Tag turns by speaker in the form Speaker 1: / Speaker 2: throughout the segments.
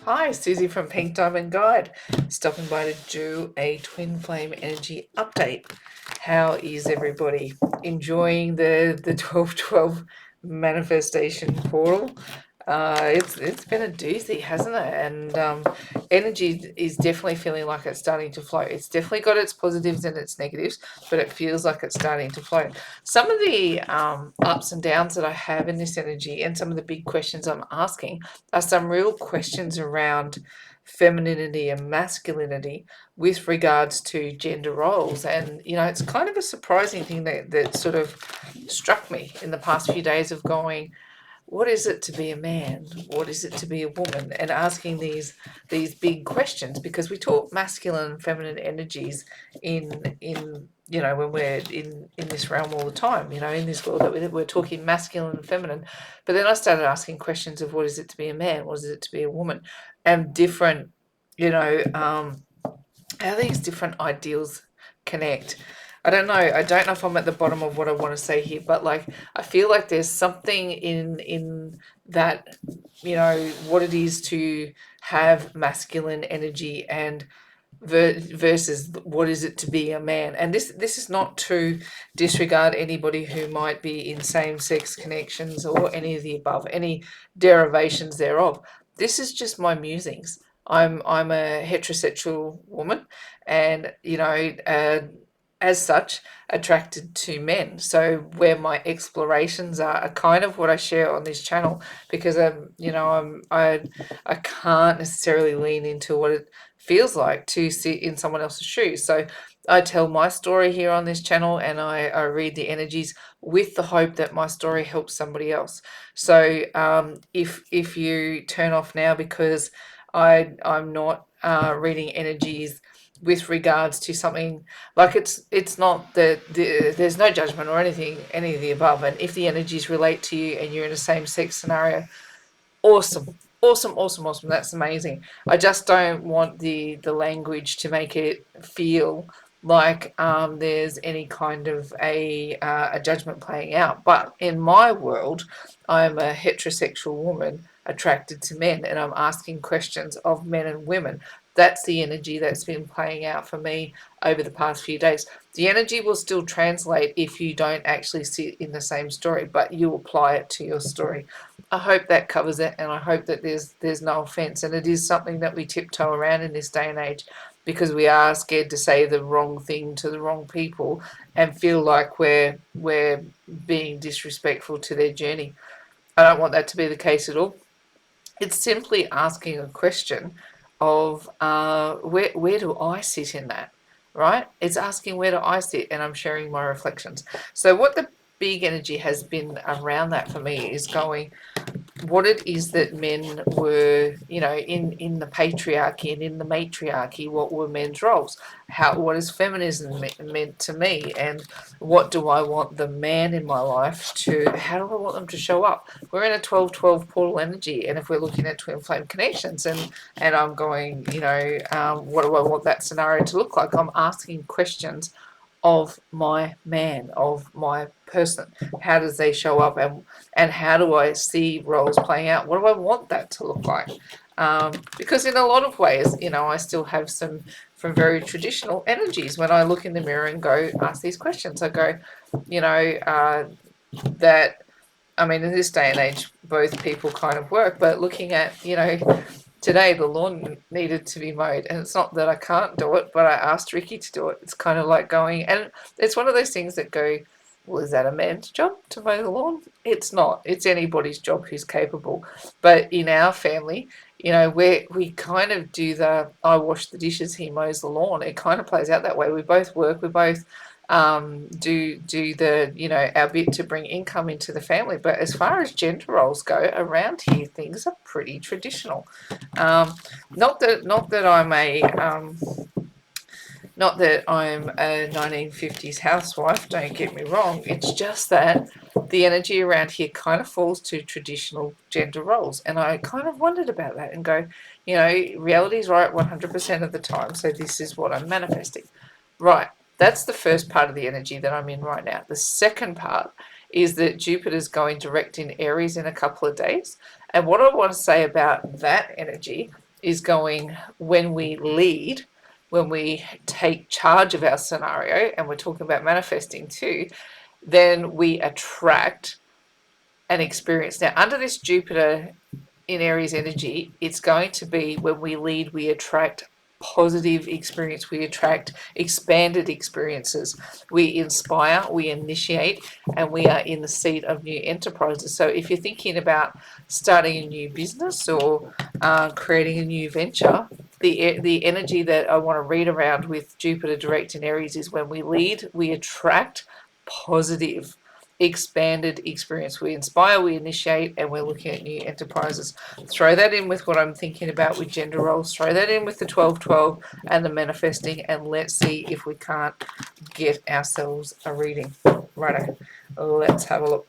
Speaker 1: Hi, Susie from Pink Diamond Guide, stopping by to do a twin flame energy update. How is everybody enjoying the 1212 manifestation portal? It's been a doozy, hasn't it? And energy is definitely feeling like it's starting to flow. It's definitely got its positives and its negatives, but it feels like it's starting to flow. Some of the ups and downs that I have in this energy, and some of the big questions I'm asking, are some real questions around femininity and masculinity with regards to gender roles. And it's kind of a surprising thing that sort of struck me in the past few days of going, what is it to be a man? What is it to be a woman? And asking these big questions, because we talk masculine and feminine energies in when we're in this realm all the time, in this world that we're talking masculine and feminine. But then I started asking questions of what is it to be a man? What is it to be a woman? And different, how these different ideals connect. I don't know. I don't know if I'm at the bottom of what I want to say here, but like I feel like there's something in that, what it is to have masculine energy and versus what is it to be a man. And this is not to disregard anybody who might be in same-sex connections or any of the above, any derivations thereof. This is just my musings. I'm a heterosexual woman, and as such, attracted to men. So where my explorations are kind of what I share on this channel, because I can't necessarily lean into what it feels like to sit in someone else's shoes. So I tell my story here on this channel, and I read the energies with the hope that my story helps somebody else. So if you turn off now because I'm not reading energies with regards to something, like it's not that there's no judgment or any of the above. And if the energies relate to you and you're in a same-sex scenario, awesome, awesome, awesome, awesome, that's amazing. I just don't want the language to make it feel like there's any kind of a judgment playing out. But in my world, I'm a heterosexual woman attracted to men, and I'm asking questions of men and women. That's the energy that's been playing out for me over the past few days. The energy will still translate if you don't actually sit in the same story, but you apply it to your story. I hope that covers it, and I hope that there's no offence. And it is something that we tiptoe around in this day and age, because we are scared to say the wrong thing to the wrong people and feel like we're being disrespectful to their journey. I don't want that to be the case at all. It's simply asking a question of where do I sit in that, right? It's asking where do I sit, and I'm sharing my reflections. So what the big energy has been around that for me is going, what it is that men were, in the patriarchy and in the matriarchy, what were men's roles? What is feminism meant to me? And what do I want the man in my life how do I want them to show up? We're in a 12-12 portal energy, and if we're looking at twin flame connections, and I'm going, what do I want that scenario to look like? I'm asking questions of my man, of my person. How does they show up, and how do I see roles playing out? What do I want that to look like? Because in a lot of ways, I still have some from very traditional energies. When I look in the mirror and go ask these questions, I go, that, I mean, in this day and age, both people kind of work, but looking at, today the lawn needed to be mowed, and it's not that I can't do it, but I asked Ricky to do it. It's kind of like going, and it's one of those things that go, well, is that a man's job to mow the lawn? It's not. It's anybody's job who's capable. But in our family, we kind of do I wash the dishes, he mows the lawn. It kind of plays out that way. We both work. We both do the our bit to bring income into the family. But as far as gender roles go around here, things are pretty traditional. Not that I'm a 1950s housewife, don't get me wrong. It's just that the energy around here kind of falls to traditional gender roles. And I kind of wondered about that and go, reality's right 100% of the time. So this is what I'm manifesting. Right. That's the first part of the energy that I'm in right now. The second part is that Jupiter's going direct in Aries in a couple of days. And what I want to say about that energy is going when we lead, when we take charge of our scenario, and we're talking about manifesting too, then we attract an experience. Now, under this Jupiter in Aries energy, it's going to be when we lead, we attract positive experience, we attract expanded experiences, we inspire, we initiate, and we are in the seat of new enterprises. So if you're thinking about starting a new business or creating a new venture, the energy that I want to read around with Jupiter direct in Aries is when we lead, we attract positive expanded experience. We inspire, we initiate, and we're looking at new enterprises. Throw that in with what I'm thinking about with gender roles. Throw that in with the 12-12 and the manifesting, and let's see if we can't get ourselves a reading. Righto, let's have a look.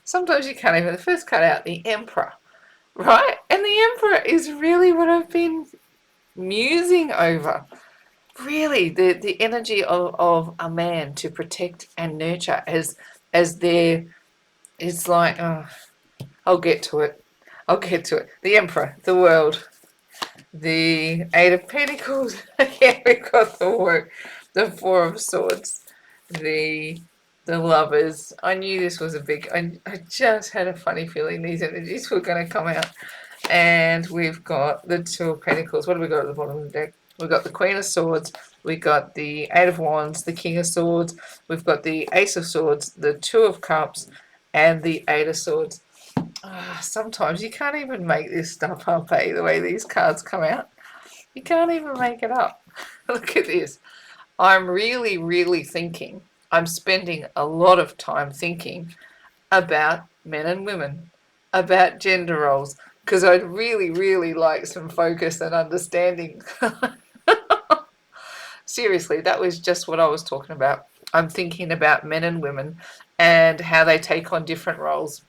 Speaker 1: Sometimes you can't even, the first cut out, the Emperor, right? And the Emperor is really what I've been musing over. Really, the energy of a man to protect and nurture as their, it's like, oh, I'll get to it. I'll get to it. The Emperor, the world, the Eight of Pentacles. Yeah, we got the work, the Four of Swords, the Lovers. I knew this was a big. I just had a funny feeling these energies were going to come out. And we've got the Two of Pentacles. What do we got at the bottom of the deck? We've got the Queen of Swords, we've got the Eight of Wands, the King of Swords, we've got the Ace of Swords, the Two of Cups, and the Eight of Swords. Sometimes you can't even make this stuff up, eh? The way these cards come out. You can't even make it up. Look at this. I'm really, really thinking. I'm spending a lot of time thinking about men and women, about gender roles, because I'd really, really like some focus and understanding. Seriously, that was just what I was talking about. I'm thinking about men and women and how they take on different roles.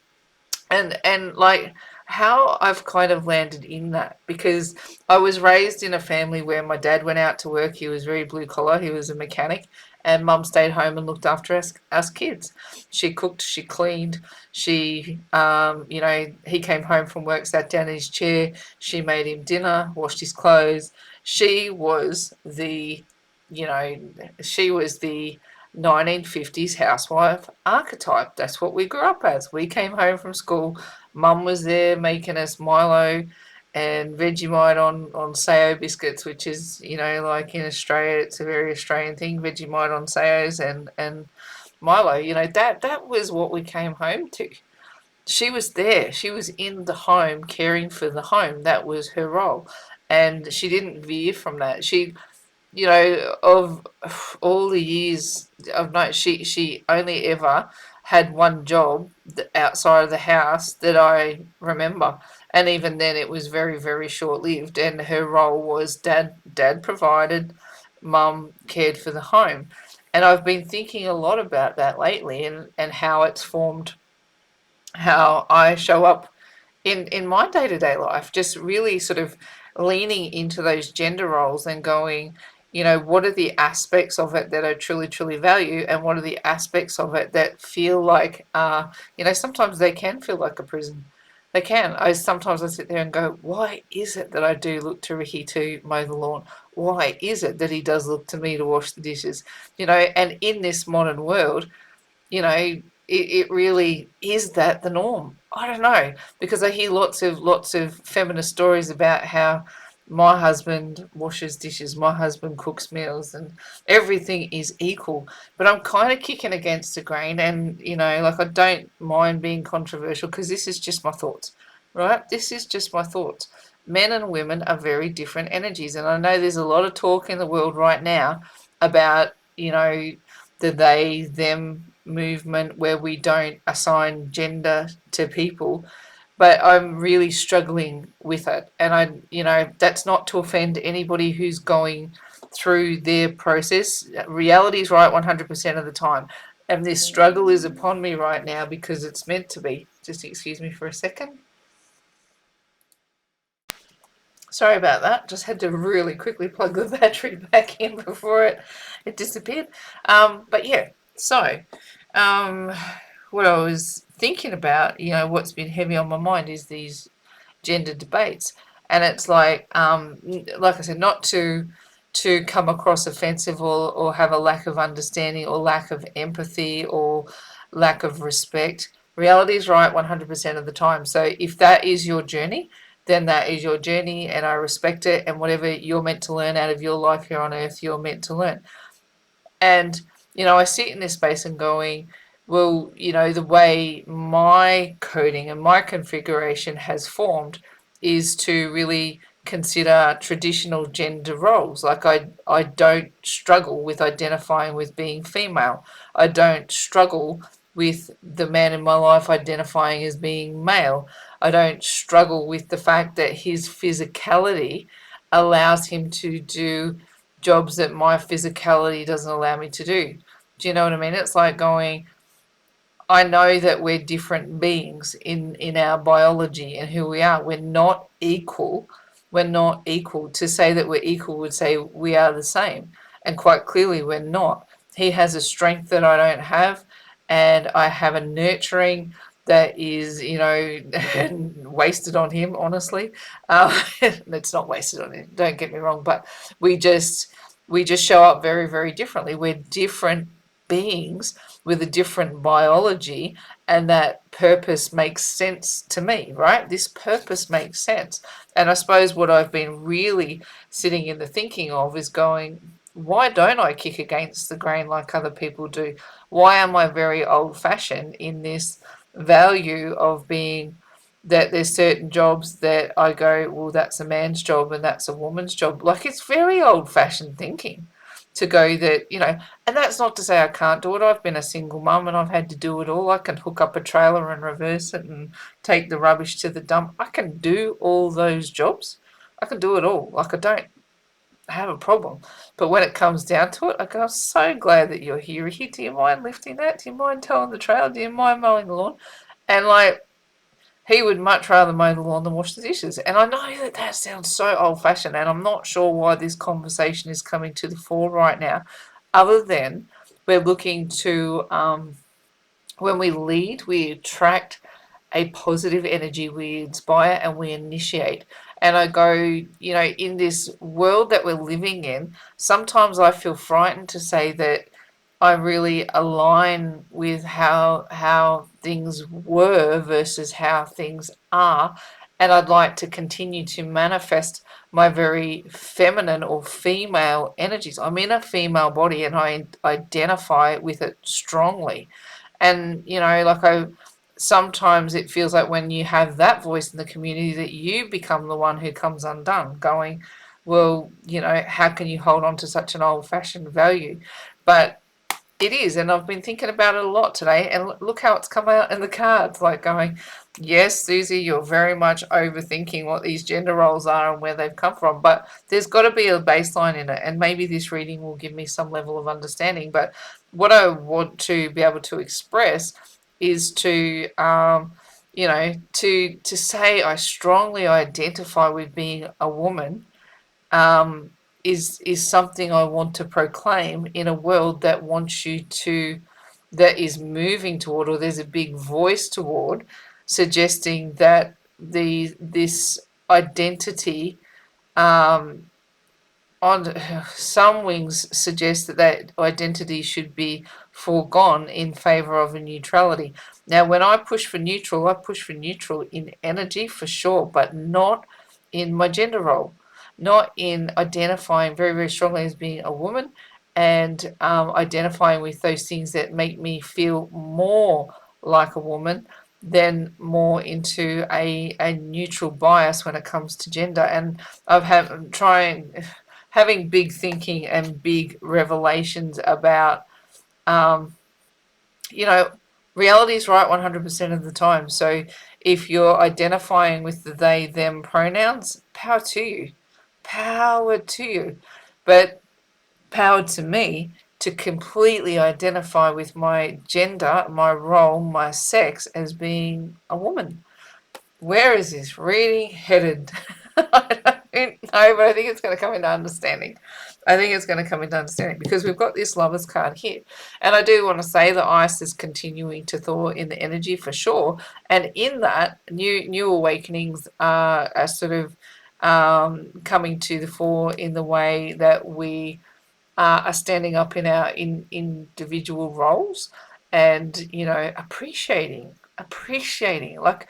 Speaker 1: And like how I've kind of landed in that, because I was raised in a family where my dad went out to work. He was very blue collar. He was a mechanic, and mum stayed home and looked after us kids. She cooked, she cleaned, she he came home from work, sat down in his chair, she made him dinner, washed his clothes. She was the you know she was the 1950s housewife archetype. That's what we grew up as. We came home from school, mum was there making us Milo and Vegemite on Sayo biscuits, which is, like in Australia, it's a very Australian thing, Vegemite on Sayos and Milo. That was what we came home to. She was there. She was in the home, caring for the home. That was her role. And she didn't veer from that. She of all the years of night, she only ever had one job outside of the house that I remember, and even then it was very, very short lived. And her role was dad provided, mum cared for the home. And I've been thinking a lot about that lately, and how it's formed how I show up in my day-to-day life, just really sort of leaning into those gender roles and going, what are the aspects of it that I truly, truly value, and what are the aspects of it that feel like, sometimes they can feel like a prison. They can. Sometimes I sit there and go, why is it that I do look to Ricky to mow the lawn? Why is it that he does look to me to wash the dishes? And in this modern world, it really is that the norm. I don't know, because I hear lots of feminist stories about how my husband washes dishes, my husband cooks meals, and everything is equal. But I'm kind of kicking against the grain, and like, I don't mind being controversial, because this is just my thoughts, right? This is just my thoughts. Men and women are very different energies, and I know there's a lot of talk in the world right now about the they them movement, where we don't assign gender to people, but I'm really struggling with it. And that's not to offend anybody who's going through their process. Reality is right 100% of the time, and this struggle is upon me right now because it's meant to be. Just excuse me for a second. Sorry about that. Just had to really quickly plug the battery back in before it disappeared. But yeah, so what I was thinking about, what's been heavy on my mind is these gender debates, and it's like I said, not to come across offensive or have a lack of understanding or lack of empathy or lack of respect. Reality is right 100% of the time. So if that is your journey, then that is your journey, and I respect it. And whatever you're meant to learn out of your life here on earth, you're meant to learn. And, I sit in this space and going, well, the way my coding and my configuration has formed is to really consider traditional gender roles. Like I don't struggle with identifying with being female. I don't struggle with the man in my life identifying as being male. I don't struggle with the fact that his physicality allows him to do jobs that my physicality doesn't allow me to do. Do you know what I mean? It's like going, I know that we're different beings in our biology and who we are. We're not equal. We're not equal. To say that we're equal would say we are the same. And quite clearly, we're not. He has a strength that I don't have, and I have a nurturing that is, wasted on him, honestly. It's not wasted on him, don't get me wrong, but we just show up very, very differently. We're different beings with a different biology, and that purpose makes sense to me, right? This purpose makes sense. And I suppose what I've been really sitting in the thinking of is going, why don't I kick against the grain like other people do? Why am I very old fashioned in this value of being that there's certain jobs that I go, well, that's a man's job and that's a woman's job? Like, it's very old fashioned thinking to go that, and that's not to say I can't do it. I've been a single mum and I've had to do it all. I can hook up a trailer and reverse it and take the rubbish to the dump. I can do all those jobs. I can do it all. Like, I don't have a problem. But when it comes down to it, I go, I'm so glad that you're here. Ricky, do you mind lifting that? Do you mind towing the trailer? Do you mind mowing the lawn? And like, he would much rather mow the lawn than wash the dishes. And I know that that sounds so old-fashioned, and I'm not sure why this conversation is coming to the fore right now, other than we're looking to, when we lead, we attract a positive energy, we inspire and we initiate. And I go, in this world that we're living in, sometimes I feel frightened to say that I really align with how things were versus how things are. And I'd like to continue to manifest my very feminine or female energies. I'm in a female body and I identify with it strongly. And, like sometimes it feels like when you have that voice in the community that you become the one who comes undone, going, well, how can you hold on to such an old fashioned value? But it is, and I've been thinking about it a lot today, and look how it's come out in the cards, like going, yes, Susie, you're very much overthinking what these gender roles are and where they've come from, but there's got to be a baseline in it, and maybe this reading will give me some level of understanding. But what I want to be able to express is to, to say I strongly identify with being a woman, um, is something I want to proclaim in a world that wants you to, that is moving toward, or there's a big voice toward, suggesting that this identity, um, on some wings suggest that that identity should be foregone in favor of a neutrality. Now, when I push for neutral, I push for neutral in energy for sure, but not in my gender role, not in identifying very, very strongly as being a woman, and identifying with those things that make me feel more like a woman than more into a neutral bias when it comes to gender. And I'm trying having big thinking and big revelations about, um, you know, reality is right 100% of the time. So if you're identifying with the they, them pronouns, power to you. Power to you. But power to me to completely identify with my gender, my role, my sex as being a woman. Where is this reading headed? I don't know, but I think it's going to come into understanding. I think it's going to come into understanding because we've got this Lovers card here. And I do want to say the ice is continuing to thaw in the energy for sure. And in that, new awakenings are sort of coming to the fore in the way that we are standing up in our individual roles and, appreciating. Like,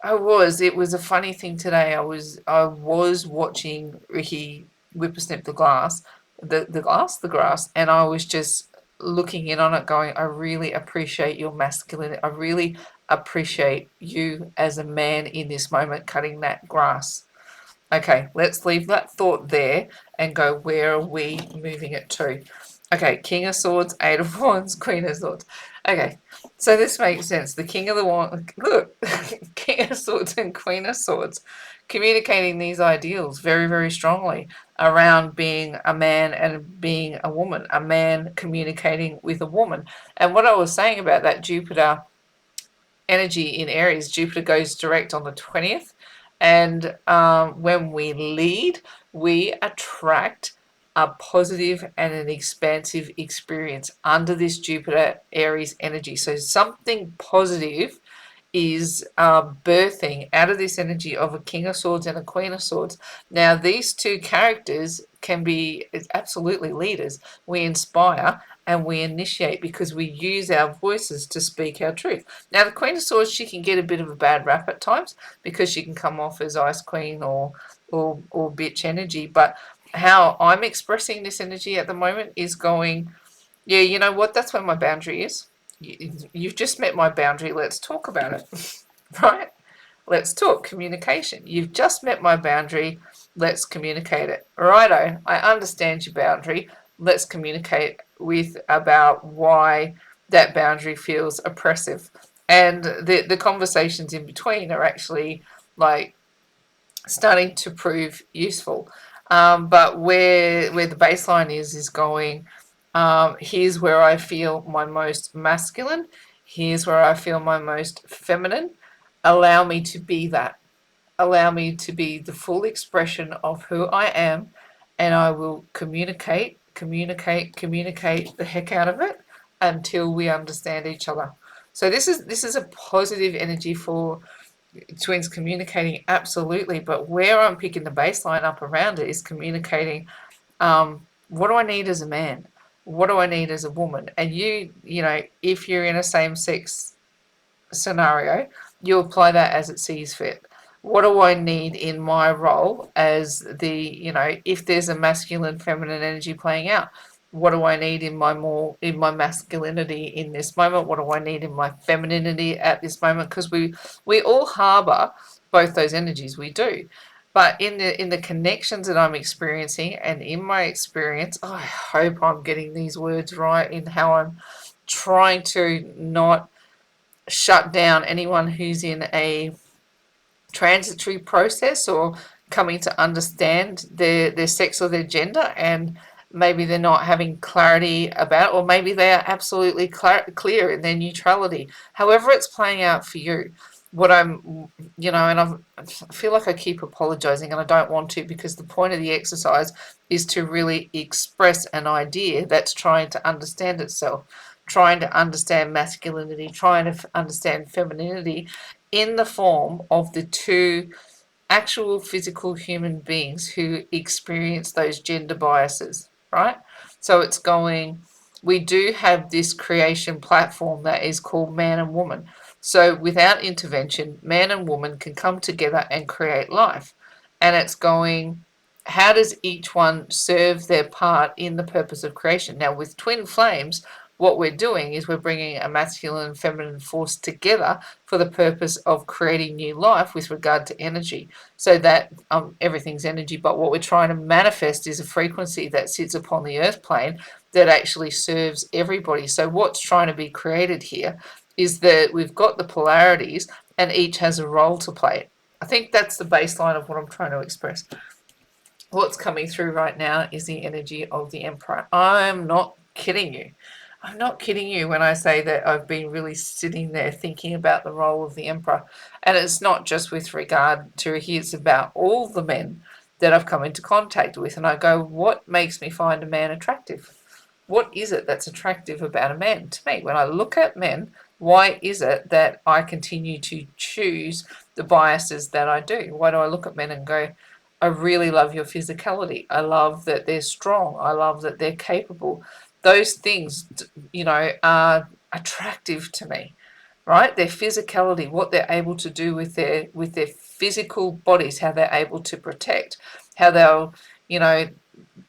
Speaker 1: it was a funny thing today. I was watching Ricky whippersnip the grass, and I was just looking in on it, going, I really appreciate your masculinity. I really appreciate you as a man in this moment cutting that grass. Okay, let's leave that thought there and go, where are we moving it to? Okay, King of Swords, Eight of Wands, Queen of Swords. Okay, so this makes sense. The King of the Wands, look, King of Swords and Queen of Swords, communicating these ideals very, very strongly around being a man and being a woman, a man communicating with a woman. And what I was saying about that Jupiter energy in Aries, Jupiter goes direct on the 20th. And when we lead, we attract a positive and an expansive experience under this Jupiter Aries energy. So something positive is birthing out of this energy of a King of Swords and a Queen of Swords. Now, these two characters can be absolutely leaders. We inspire and we initiate because we use our voices to speak our truth. Now, the Queen of Swords, she can get a bit of a bad rap at times because she can come off as Ice Queen or bitch energy. But how I'm expressing this energy at the moment is going, yeah, you know what? That's where my boundary is. You've just met my boundary. Let's talk about it, right? Let's talk communication. You've just met my boundary. Let's communicate it. Righto, I understand your boundary. Let's communicate about why that boundary feels oppressive. And the conversations in between are actually like starting to prove useful. But where the baseline is going, here's where I feel my most masculine. Here's where I feel my most feminine. Allow me to be that. Allow me to be the full expression of who I am, and I will communicate the heck out of it until we understand each other. So this is a positive energy for twins communicating, absolutely. But where I'm picking the baseline up around it is communicating, what do I need as a man? What do I need as a woman? And if you're in a same-sex scenario, you apply that as it sees fit. What do I need in my role as if there's a masculine, feminine energy playing out? What do I need in my masculinity in this moment? What do I need in my femininity at this moment? Because we all harbor both those energies. We do. But in the connections that I'm experiencing and in my experience, I hope I'm getting these words right in how I'm trying to not shut down anyone who's in a transitory process or coming to understand their sex or their gender, and maybe they're not having clarity about, or maybe they are absolutely clear in their neutrality. However it's playing out for you, what I'm, and I feel like I keep apologizing, and I don't want to, because the point of the exercise is to really express an idea that's trying to understand itself, trying to understand masculinity, trying to understand femininity in the form of the two actual physical human beings who experience those gender biases, right? So it's going, we do have this creation platform that is called man and woman. So without intervention, man and woman can come together and create life. And it's going, how does each one serve their part in the purpose of creation? Now, with twin flames, what we're doing is we're bringing a masculine and feminine force together for the purpose of creating new life with regard to energy. So that everything's energy, but what we're trying to manifest is a frequency that sits upon the earth plane that actually serves everybody. So what's trying to be created here is that we've got the polarities and each has a role to play. I think that's the baseline of what I'm trying to express. What's coming through right now is the energy of the Emperor. I'm not kidding you. I'm not kidding you when I say that I've been really sitting there thinking about the role of the Emperor. And it's not just with regard to Ricky, it's about all the men that I've come into contact with, and I go, what makes me find a man attractive? What is it that's attractive about a man to me? When I look at men, why is it that I continue to choose the biases that I do? Why do I look at men and go, I really love your physicality. I love that they're strong. I love that they're capable. Those things, are attractive to me, right? Their physicality, what they're able to do with their physical bodies, how they're able to protect, how they'll,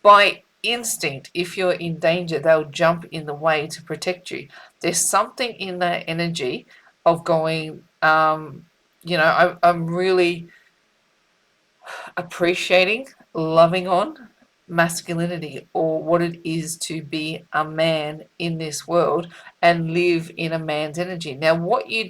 Speaker 1: by instinct, if you're in danger, they'll jump in the way to protect you. There's something in that energy of going, I'm really appreciating, loving on masculinity, or what it is to be a man in this world and live in a man's energy. Now, what we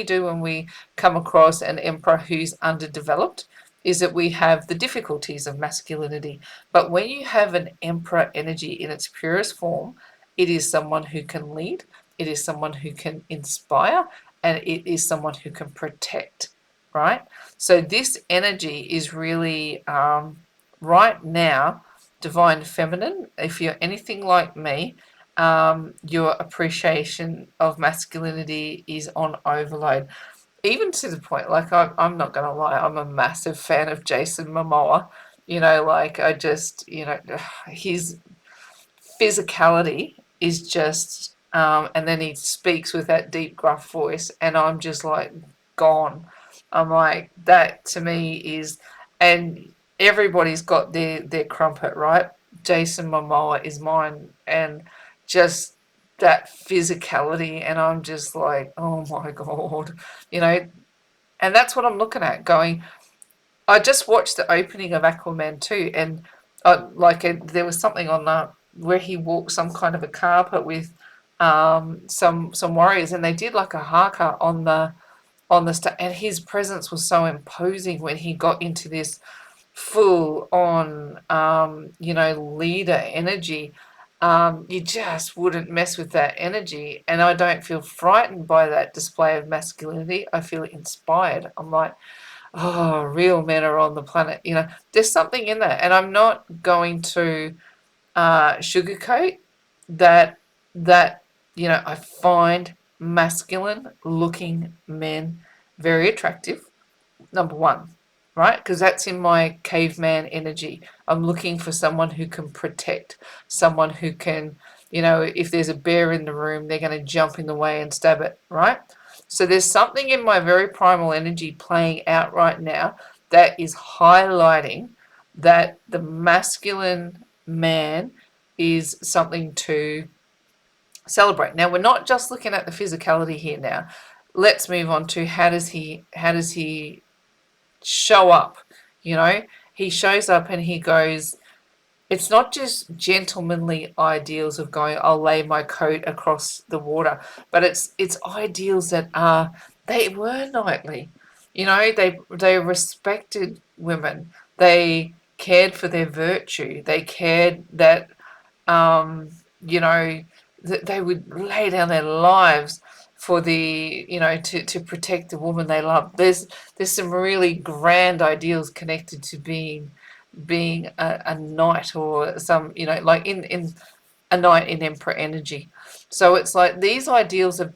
Speaker 1: do when we come across an emperor who's underdeveloped is that we have the difficulties of masculinity. But when you have an emperor energy in its purest form, it is someone who can lead, it is someone who can inspire, and it is someone who can protect, right? So this energy is really, right now, divine feminine. If you're anything like me, your appreciation of masculinity is on overload. Even to the point, like, I'm not going to lie, I'm a massive fan of Jason Momoa. I just, his physicality is just, and then he speaks with that deep, gruff voice, and I'm just like gone. I'm like, that to me is, and everybody's got their crumpet, right? Jason Momoa is mine, and just that physicality, and I'm just like, oh my God, you know, and that's what I'm looking at, going, I just watched the opening of Aquaman 2, and there was something on the where he walked some kind of a carpet with some warriors, and they did like a haka on the and his presence was so imposing when he got into this full on leader energy. You just wouldn't mess with that energy, and I don't feel frightened by that display of masculinity. I feel inspired. I'm like, oh, real men are on the planet. There's something in that, and I'm not going to sugarcoat that. That I find masculine looking men very attractive. Number one, right? Because that's in my caveman energy. I'm looking for someone who can protect, someone who can, if there's a bear in the room, they're going to jump in the way and stab it, right? So there's something in my very primal energy playing out right now that is highlighting that the masculine man is something to celebrate. Now, we're not just looking at the physicality here now. Let's move on to how does he show up? He shows up and he goes, it's not just gentlemanly ideals of going, I'll lay my coat across the water, but it's ideals that they were knightly. They respected women. They cared for their virtue. They cared that, um, that they would lay down their lives for to protect the woman they love. There's some really grand ideals connected to being a knight, or some, like in a knight in emperor energy. So it's like these ideals have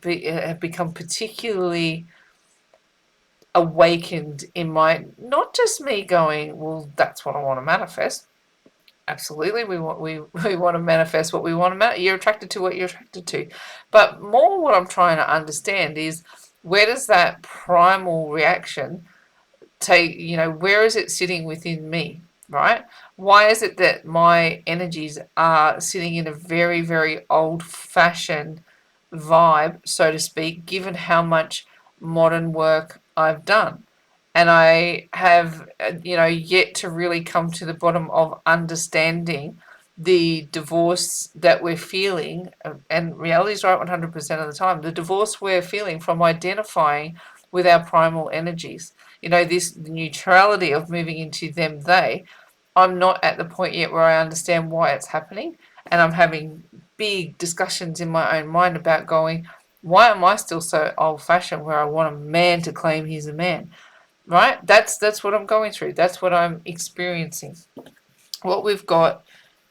Speaker 1: become particularly awakened in my, not just me going, well, that's what I want to manifest. Absolutely, we want to manifest what we want to manifest. You're attracted to what you're attracted to. But more, what I'm trying to understand is, where does that primal reaction take, where is it sitting within me, right? Why is it that my energies are sitting in a very, very old-fashioned vibe, so to speak, given how much modern work I've done? And I have, yet to really come to the bottom of understanding the divorce that we're feeling, and reality is right 100% of the time, the divorce we're feeling from identifying with our primal energies. This neutrality of moving into them, they. I'm not at the point yet where I understand why it's happening, and I'm having big discussions in my own mind about going, why am I still so old-fashioned where I want a man to claim he's a man? right? That's what I'm going through. That's what I'm experiencing. What we've got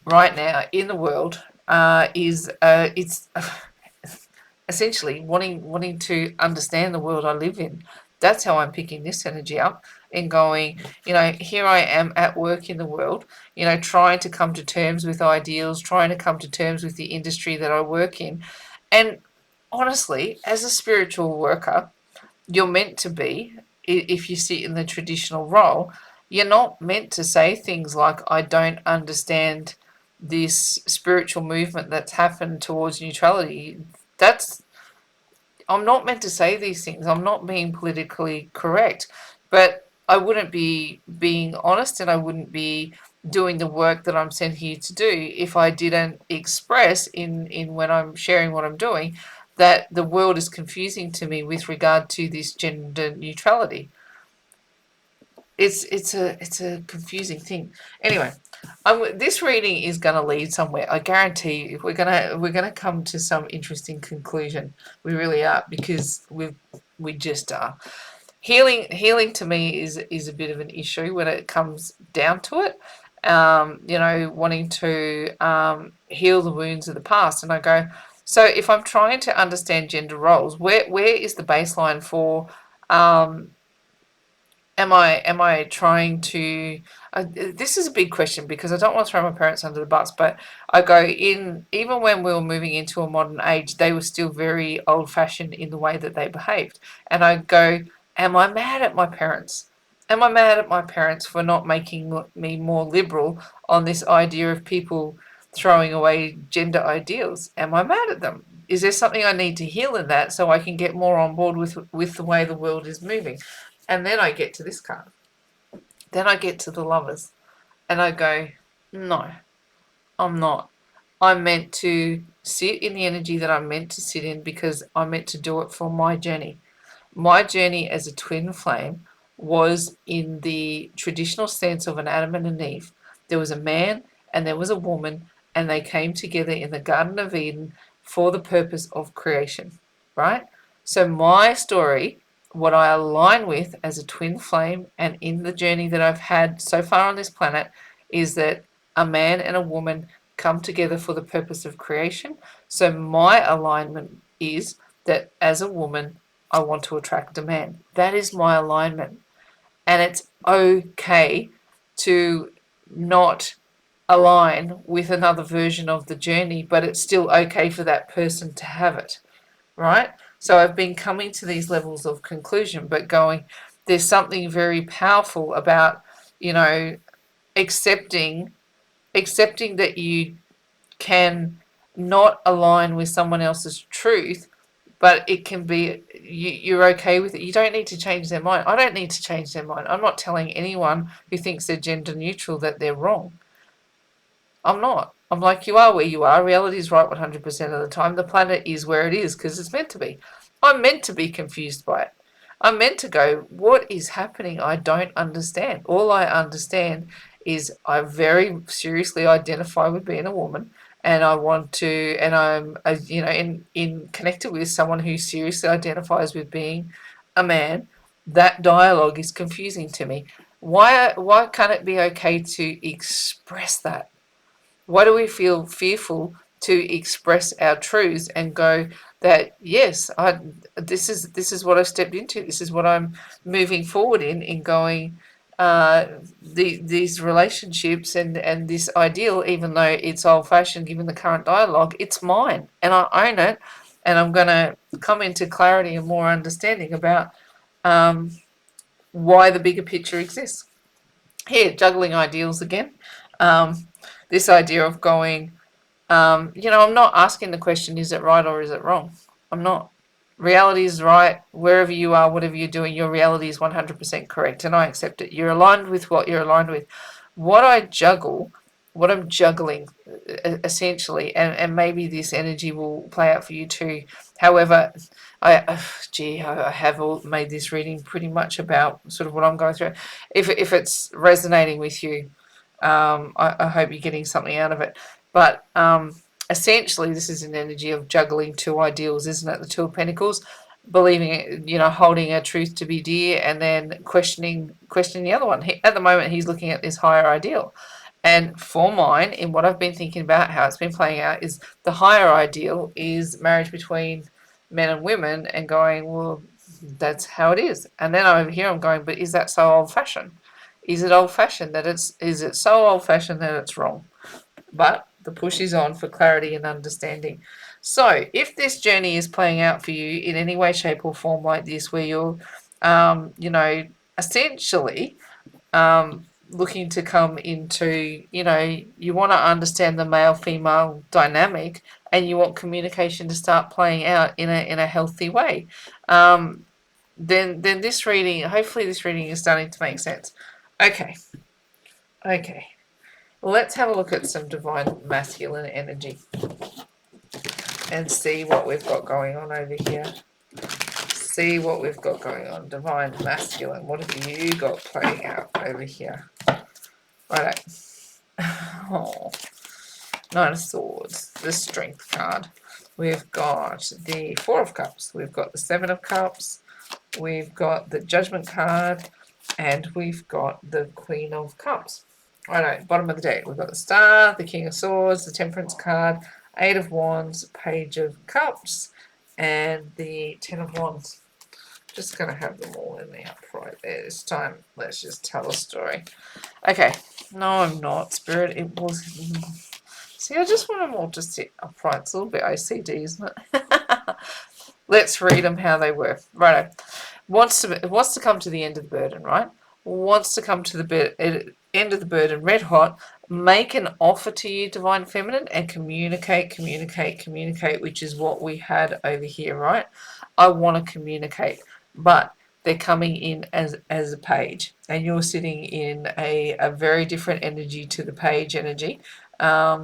Speaker 1: right now in the world is it's essentially wanting to understand the world I live in. That's how I'm picking this energy up and going, here I am at work in the world, trying to come to terms with ideals, trying to come to terms with the industry that I work in. And honestly, as a spiritual worker, you're meant to be, if you sit in the traditional role, you're not meant to say things like, I don't understand this spiritual movement that's happened towards neutrality. That's I'm not meant to say these things. I'm not being politically correct, but I wouldn't be being honest and I wouldn't be doing the work that I'm sent here to do if I didn't express in when I'm sharing what I'm doing that the world is confusing to me with regard to this gender neutrality. It's a confusing thing. Anyway, this reading is going to lead somewhere. I guarantee you, we're gonna come to some interesting conclusion. We really are, because we just are. Healing to me is a bit of an issue when it comes down to it. Wanting to heal the wounds of the past, and I go. So if I'm trying to understand gender roles, where is the baseline for um, am I trying to this is a big question, because I don't want to throw my parents under the bus, but I go, in even when we were moving into a modern age, they were still very old fashioned in the way that they behaved. And I go, am I mad at my parents? Am I mad at my parents for not making me more liberal on this idea of people throwing away gender ideals? Am I mad at them? Is there something I need to heal in that so I can get more on board with the way the world is moving? And then I get to this card. Then I get to the Lovers. And I go, no, I'm not. I'm meant to sit in the energy that I'm meant to sit in, because I'm meant to do it for my journey. My journey as a twin flame was in the traditional sense of an Adam and an Eve. There was a man and there was a woman, and they came together in the Garden of Eden for the purpose of creation, right? So, my story, what I align with as a twin flame and in the journey that I've had so far on this planet, is that a man and a woman come together for the purpose of creation. So, my alignment is that as a woman, I want to attract a man. That is my alignment. And it's okay to not align with another version of the journey, but it's still okay for that person to have it, right? So I've been coming to these levels of conclusion, but going, there's something very powerful about, you know, accepting that you can not align with someone else's truth, but it can be, you're okay with it. You don't need to change their mind. I don't need to change their mind. I'm not telling anyone who thinks they're gender neutral that they're wrong. I'm not. I'm like, you are where you are. Reality is right 100% of the time. The planet is where it is because it's meant to be. I'm meant to be confused by it. I'm meant to go, what is happening? I don't understand. All I understand is I very seriously identify with being a woman, and I want to, and I'm, in connected with someone who seriously identifies with being a man. That dialogue is confusing to me. Why can't it be okay to express that? Why do we feel fearful to express our truths and go that, yes, this is what I've stepped into. This is what I'm moving forward in going these relationships and this ideal, even though it's old fashioned given the current dialogue, it's mine and I own it, and I'm going to come into clarity and more understanding about why the bigger picture exists. Here, juggling ideals again. Um, this idea of going, I'm not asking the question, is it right or is it wrong? I'm not. Reality is right. Wherever you are, whatever you're doing, your reality is 100% correct, and I accept it. You're aligned with what you're aligned with. What I juggle, what I'm juggling, essentially, and maybe this energy will play out for you too. However, I have all made this reading pretty much about sort of what I'm going through. If it's resonating with you, I hope you're getting something out of it. But essentially, this is an energy of juggling two ideals, isn't it? The Two of Pentacles. believing, holding a truth to be dear, and then questioning the other one. At the moment, he's looking at this higher ideal. And for mine, in what I've been thinking about, how it's been playing out, is the higher ideal is marriage between men and women, and going, well, that's how it is. And then over here, I'm going, but is that so old fashioned? Is it old fashioned that is it so old fashioned that it's wrong? But the push is on for clarity and understanding. So, if this journey is playing out for you in any way, shape, or form like this, where you're, essentially looking to come into, you want to understand the male female dynamic, and you want communication to start playing out in a healthy way, then this reading, hopefully, this reading is starting to make sense. Okay. Okay. Let's have a look at some divine masculine energy and see what we've got going on over here. See what we've got going on. Divine masculine. What have you got playing out over here? Righto. Oh, Nine of Swords. The Strength card. We've got the Four of Cups. We've got the Seven of Cups. We've got the Judgment card. And we've got the Queen of Cups. Righto, bottom of the deck. We've got the Star, the King of Swords, the Temperance card, Eight of Wands, Page of Cups, and the Ten of Wands. Just going to have them all in the upright there this time. Let's just tell a story. Okay. No, I'm not. Spirit, it was... See, I just want them all to sit upright. It's a little bit OCD, isn't it? Let's read them how they were. Righto. Wants to come to the end of the burden, right? Wants to come to the end of the burden red hot. Make an offer to you, Divine Feminine, and communicate, which is what we had over here, right? I want to communicate, but they're coming in as a page, and you're sitting in a very different energy to the page energy. I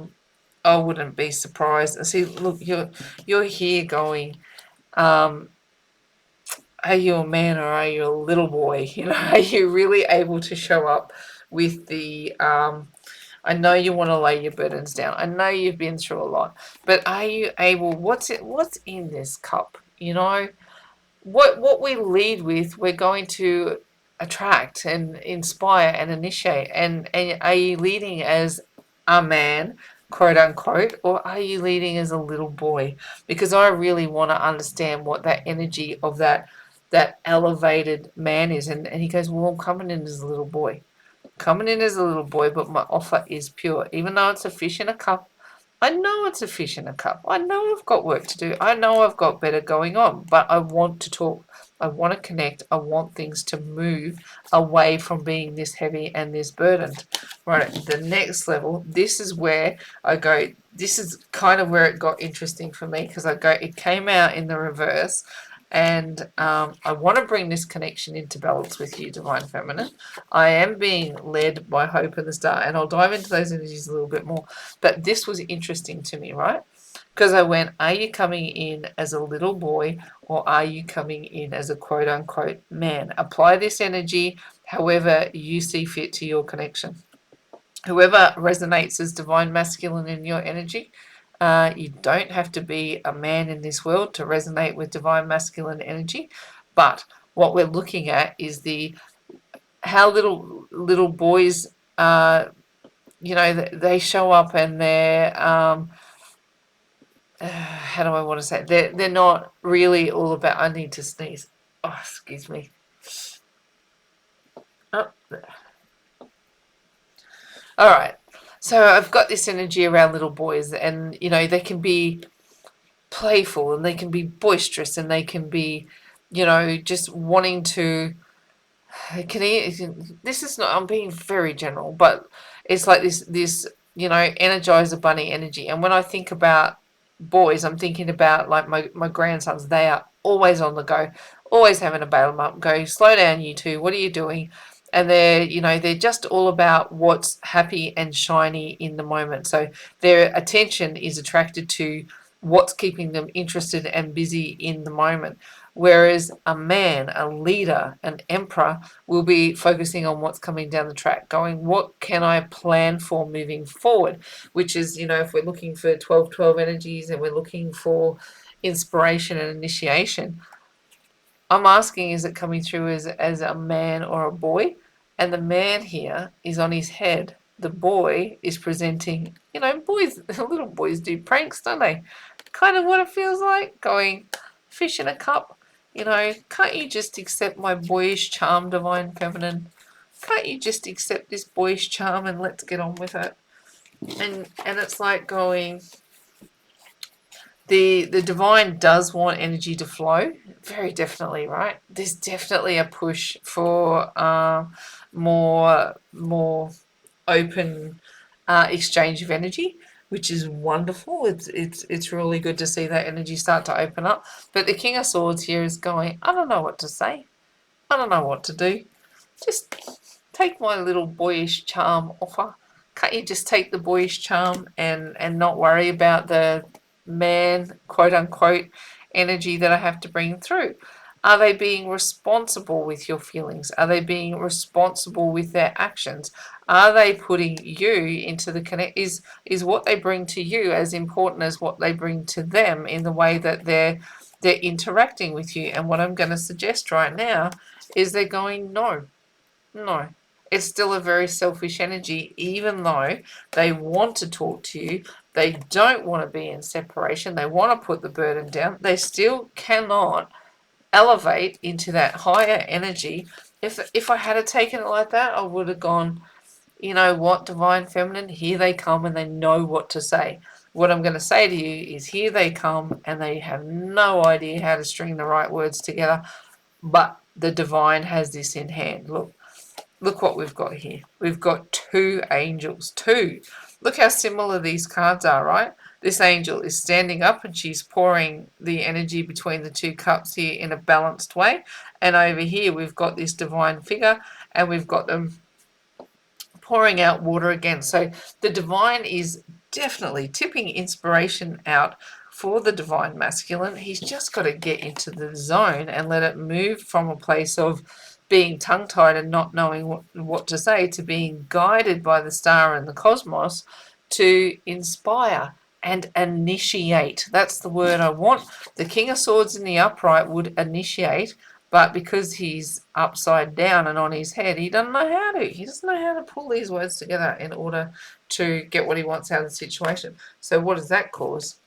Speaker 1: wouldn't be surprised. See, look, you're here going, are you a man or are you a little boy? Are you really able to show up with the, I know you want to lay your burdens down. I know you've been through a lot, but are you able, what's in this cup? What we lead with, we're going to attract and inspire and initiate. And are you leading as a man, quote unquote, or are you leading as a little boy? Because I really want to understand what that energy of that elevated man is. And he goes, well, I'm coming in as a little boy. Coming in as a little boy, but my offer is pure. Even though it's a fish in a cup, I know it's a fish in a cup. I know I've got work to do. I know I've got better going on, but I want to talk. I want to connect. I want things to move away from being this heavy and this burdened. Right, the next level, this is where I go, this is kind of where it got interesting for me, because it came out in the reverse. And I want to bring this connection into balance with you, Divine Feminine. I am being led by Hope and the Star, and I'll dive into those energies a little bit more. But this was interesting to me, right? Because I went, are you coming in as a little boy, or are you coming in as a quote-unquote man? Apply this energy however you see fit to your connection. Whoever resonates as Divine Masculine in your energy, you don't have to be a man in this world to resonate with Divine Masculine energy, but what we're looking at is how little boys, they show up, and they're how do I want to say it? They're not really all about. I need to sneeze. Oh, excuse me. Oh. All right. So I've got this energy around little boys, and they can be playful, and they can be boisterous, and they can be, just wanting to. This is not. I'm being very general, but it's like this Energizer Bunny energy. And when I think about boys, I'm thinking about like my grandsons. They are always on the go, always having to bail them up. Go, slow down, you two. What are you doing? And they're just all about what's happy and shiny in the moment. So their attention is attracted to what's keeping them interested and busy in the moment. Whereas a man, a leader, an emperor will be focusing on what's coming down the track, going, what can I plan for moving forward? Which is, if we're looking for 12-12 energies and we're looking for inspiration and initiation, I'm asking, is it coming through as a man or a boy? And the man here is on his head. The boy is presenting, boys, little boys do pranks, don't they? Kind of what it feels like, going fish in a cup. Can't you just accept my boyish charm, divine feminine? Can't you just accept this boyish charm and let's get on with it? And it's like going, the divine does want energy to flow, very definitely, right? There's definitely a push for more open exchange of energy, which is wonderful. It's really good to see that energy start to open up. But the King of Swords here is going, I don't know what to say. I don't know what to do. Just take my little boyish charm offer. Can't you just take the boyish charm and not worry about the man, quote unquote, energy that I have to bring through? Are they being responsible with your feelings? Are they being responsible with their actions? Are they putting you into the connect? Is what they bring to you as important as what they bring to them in the way that they're interacting with you? And what I'm going to suggest right now is they're going, no, no. It's still a very selfish energy, even though they want to talk to you. They don't want to be in separation. They want to put the burden down. They still cannot elevate into that higher energy. If I had taken it like that, I would have gone, you know what, divine feminine, here they come and they know what to say. What I'm going to say to you is, here they come and they have no idea how to string the right words together, but the divine has this in hand. Look what we've got here. We've got two angels. Two. Look how similar these cards are, right? This angel is standing up and she's pouring the energy between the two cups here in a balanced way. And over here we've got this divine figure and we've got them pouring out water again. So the divine is definitely tipping inspiration out for the divine masculine. He's just got to get into the zone and let it move from a place of being tongue-tied and not knowing what to say to being guided by the star and the cosmos to inspire and initiate. That's the word I want. The King of Swords in the upright would initiate, but because he's upside down and on his head, he doesn't know how to. He doesn't know how to pull these words together in order to get what he wants out of the situation. So what does that cause?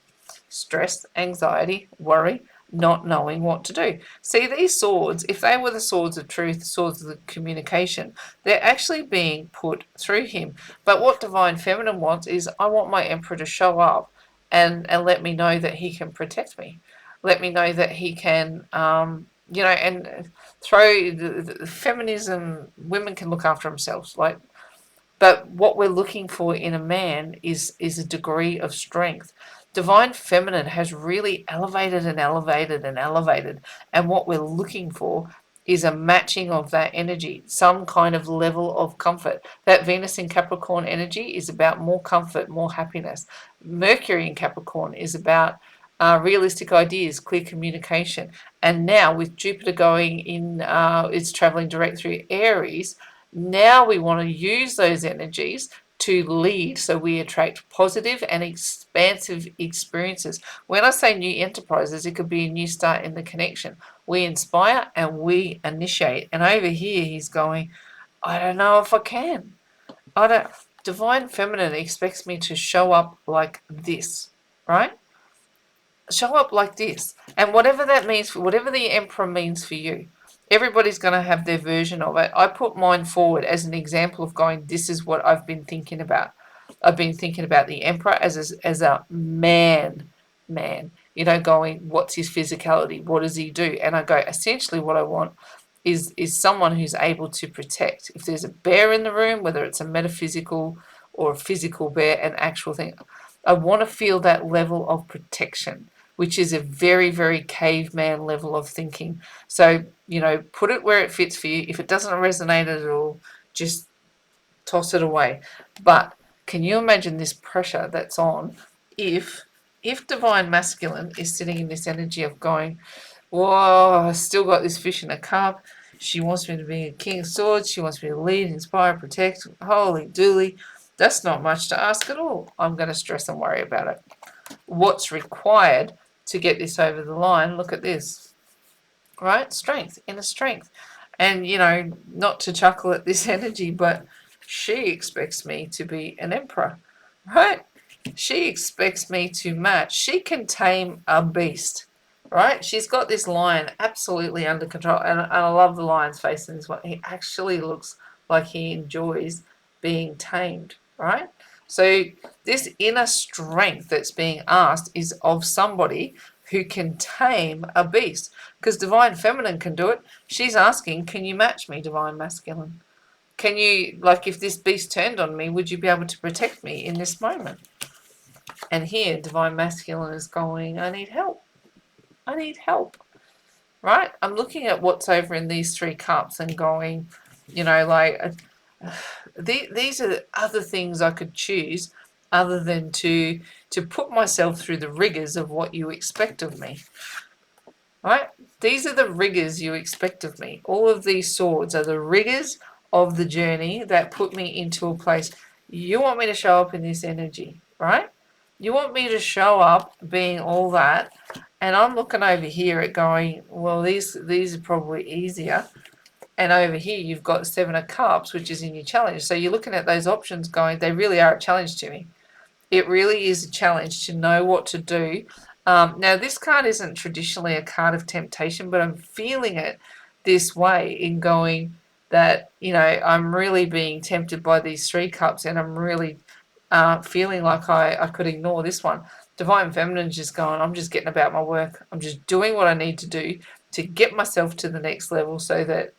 Speaker 1: Stress, anxiety, worry, not knowing what to do. See, these swords, if they were the swords of truth, swords of the communication, they're actually being put through him. But what divine feminine wants is, I want my emperor to show up and let me know that he can protect me. Let me know that he can, and throw the feminism. Women can look after themselves, like. But what we're looking for in a man is a degree of strength. Divine feminine has really elevated and elevated and elevated. And what we're looking for is a matching of that energy, some kind of level of comfort. That Venus in Capricorn energy is about more comfort, more happiness. Mercury in Capricorn is about realistic ideas, clear communication. And now with Jupiter going in, it's traveling direct through Aries. Now we want to use those energies to lead, so we attract positive and expansive experiences. When I say new enterprises, it could be a new start in the connection. We inspire and we initiate. And over here, he's going, I don't know if I can. I don't. Divine Feminine expects me to show up like this, right? Show up like this. And whatever that means, for whatever the Emperor means for you, everybody's going to have their version of it. I put mine forward as an example of going, this is what I've been thinking about. I've been thinking about the Emperor as a man, going, what's his physicality? What does he do? And I go, essentially what I want is someone who's able to protect. If there's a bear in the room, whether it's a metaphysical or a physical bear, an actual thing, I want to feel that level of protection, which is a very, very caveman level of thinking. So, put it where it fits for you. If it doesn't resonate at all, just toss it away. But can you imagine this pressure that's on if divine masculine is sitting in this energy of going, whoa, I still got this fish in a cup. She wants me to be a king of swords. She wants me to lead, inspire, protect. Holy dooly. That's not much to ask at all. I'm going to stress and worry about it. What's required to get this over the line? Look at this. right? Strength, inner strength. And, not to chuckle at this energy, but she expects me to be an emperor, right? She expects me to match. She can tame a beast, right? She's got this lion absolutely under control. And I love the lion's face in this one. He actually looks like he enjoys being tamed, right? So this inner strength that's being asked is of somebody who can tame a beast. Because divine feminine can do it. She's asking, can you match me, divine masculine? Can you, like, if this beast turned on me, would you be able to protect me in this moment? And here, divine masculine is going, I need help. I need help. Right? I'm looking at what's over in these three cups and going, these are other things I could choose other than to put myself through the rigors of what you expect of me. Right? These are the rigors you expect of me. All of these swords are the rigors of the journey that put me into a place. You want me to show up in this energy, right? You want me to show up being all that, and I'm looking over here at going, well, these are probably easier. And over here you've got Seven of Cups, which is in your challenge. So you're looking at those options going, they really are a challenge to me. It really is a challenge to know what to do. Now, this card isn't traditionally a card of temptation, but I'm feeling it this way in going that, I'm really being tempted by these three cups, and I'm really feeling like I could ignore this one. Divine Feminine's just going, I'm just getting about my work. I'm just doing what I need to do to get myself to the next level so that,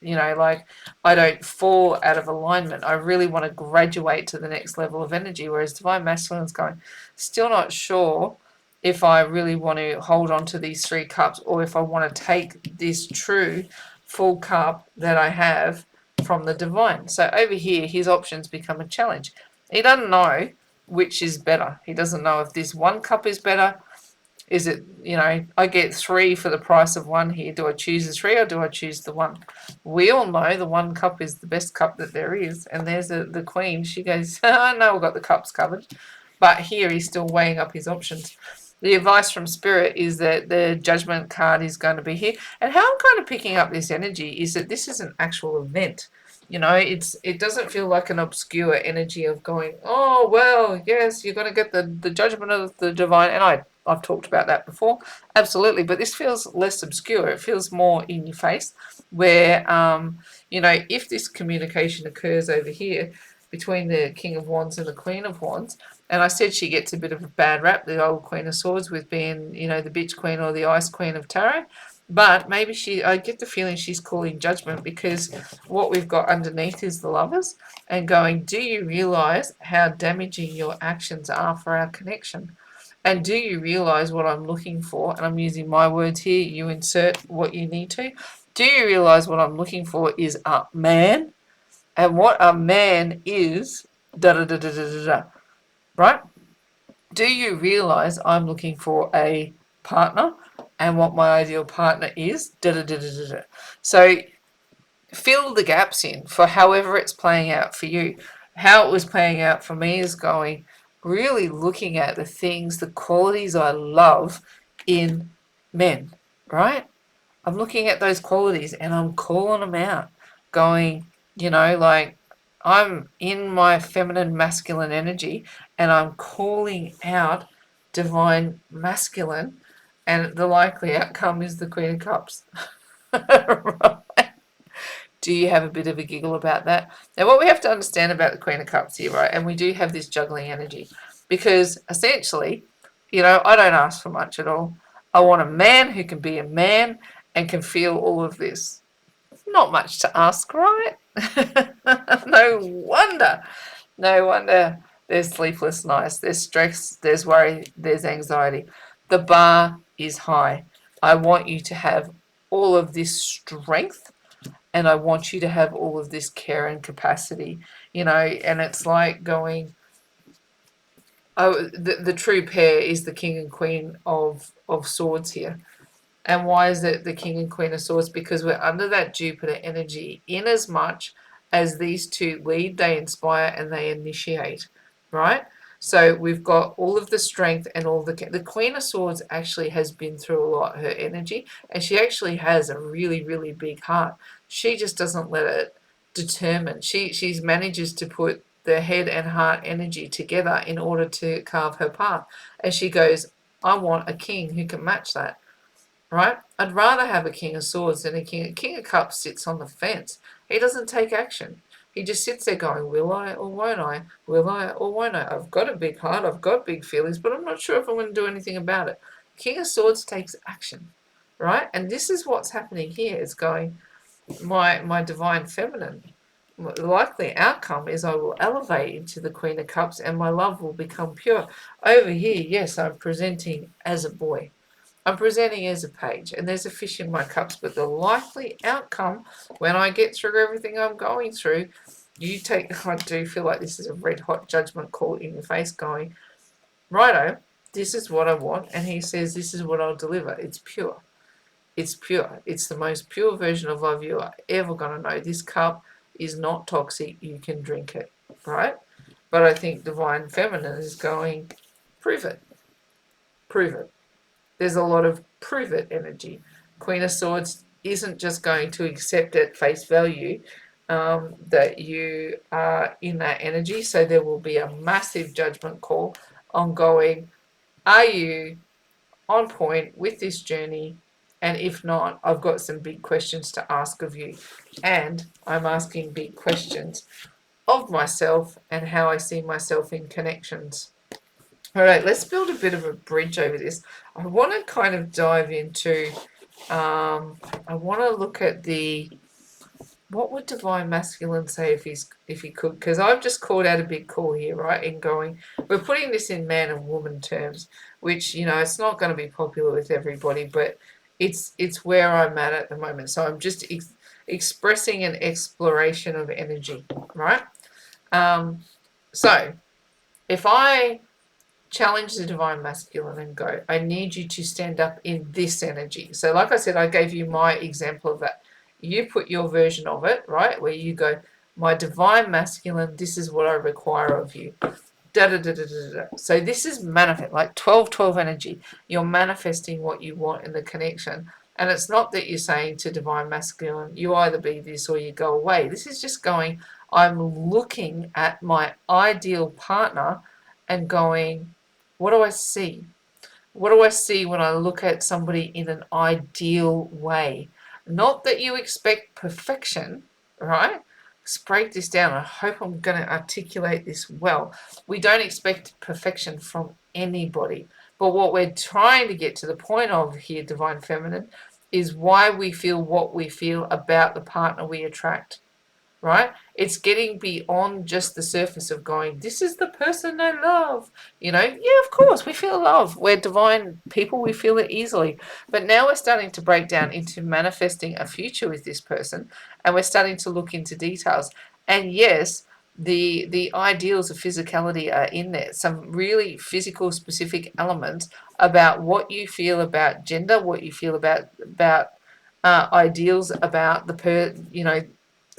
Speaker 1: I don't fall out of alignment. I really want to graduate to the next level of energy. Whereas Divine Masculine's going, still not sure if I really want to hold on to these three cups or if I want to take this true full cup that I have from the divine. So over here, his options become a challenge. He doesn't know which is better. He doesn't know if this one cup is better. Is it, I get three for the price of one here. Do I choose the three or do I choose the one? We all know the one cup is the best cup that there is. And there's the queen. She goes, oh, no, we've got the cups covered. But here he's still weighing up his options. The advice from Spirit is that the Judgment card is going to be here. And how I'm kind of picking up this energy is that this is an actual event. It doesn't feel like an obscure energy of going, oh, well, yes, you're going to get the judgment of the divine. And I've talked about that before, absolutely. But this feels less obscure. It feels more in your face where, if this communication occurs over here between the King of Wands and the Queen of Wands, and I said she gets a bit of a bad rap, the old Queen of Swords, with being, the bitch queen or the ice queen of tarot. But maybe I get the feeling she's calling judgment because what we've got underneath is the Lovers and going, do you realize how damaging your actions are for our connection? And do you realize what I'm looking for? And I'm using my words here. You insert what you need to. Do you realize what I'm looking for is a man? And what a man is, da da da da da da da. Right? Do you realize I'm looking for a partner and what my ideal partner is? Da da da da da da. So fill the gaps in for however it's playing out for you. How it was playing out for me is going, really looking at the things, the qualities I love in men, right? I'm looking at those qualities and I'm calling them out, going, I'm in my feminine masculine energy and I'm calling out divine masculine, and the likely outcome is the Queen of Cups. Right? Do you have a bit of a giggle about that? Now, what we have to understand about the Queen of Cups here, right, and we do have this juggling energy, because essentially, I don't ask for much at all. I want a man who can be a man and can feel all of this. Not much to ask, right? No wonder. No wonder there's sleepless nights, there's stress, there's worry, there's anxiety. The bar is high. I want you to have all of this strength and I want you to have all of this care and capacity, and it's like going, oh, the true pair is the King and Queen of Swords here. And why is it the King and Queen of Swords? Because we're under that Jupiter energy. In as much as these two lead, they inspire and they initiate, right? So we've got all of the strength and all the Queen of Swords actually has been through a lot, her energy, and she actually has a really, really big heart. She just doesn't let it determine. She's manages to put the head and heart energy together in order to carve her path. And she goes, I want a king who can match that. Right? I'd rather have a King of Swords than a King. A King of Cups sits on the fence. He doesn't take action. He just sits there going, will I or won't I? Will I or won't I? I've got a big heart, I've got big feelings, but I'm not sure if I'm going to do anything about it. King of Swords takes action, right? And this is what's happening here. It's going, my divine feminine, the likely outcome is I will elevate into the Queen of Cups and my love will become pure. Over here, yes, I'm presenting as a boy. I'm presenting as a page, and there's a fish in my cups, but the likely outcome when I get through everything I'm going through, you take, I do feel like this is a red hot judgment call in your face going, righto, this is what I want, and he says this is what I'll deliver. It's pure. It's pure. It's the most pure version of love you are ever going to know. This cup is not toxic. You can drink it, right? But I think Divine Feminine is going, prove it. Prove it. There's a lot of prove it energy. Queen of Swords isn't just going to accept at face value that you are in that energy. So there will be a massive judgment call on going, are you on point with this journey? And if not, I've got some big questions to ask of you. And I'm asking big questions of myself and how I see myself in connections. All right, let's build a bit of a bridge over this. I want to kind of dive into, I want to look at what would Divine Masculine say if he could? Because I've just called out a big call here, right? In going, we're putting this in man and woman terms, which, it's not going to be popular with everybody, but it's where I'm at the moment. So I'm just expressing an exploration of energy, right? So if I challenge the divine masculine and go, I need you to stand up in this energy. So like I said, I gave you my example of that. You put your version of it, right, where you go, my divine masculine, this is what I require of you. Da, da, da, da, da, da. So this is manifest, like 12-12 energy. You're manifesting what you want in the connection. And it's not that you're saying to divine masculine, you either be this or you go away. This is just going, I'm looking at my ideal partner and going, what do I see? What do I see when I look at somebody in an ideal way? Not that you expect perfection, right? Let's break this down. I hope I'm going to articulate this well. We don't expect perfection from anybody. But what we're trying to get to the point of here, Divine Feminine, is why we feel what we feel about the partner we attract. Right? It's getting beyond just the surface of going, this is the person I love. Yeah, of course, we feel love. We're divine people, we feel it easily. But now we're starting to break down into manifesting a future with this person, and we're starting to look into details. And yes, the ideals of physicality are in there. Some really physical, specific elements about what you feel about gender, what you feel about ideals about the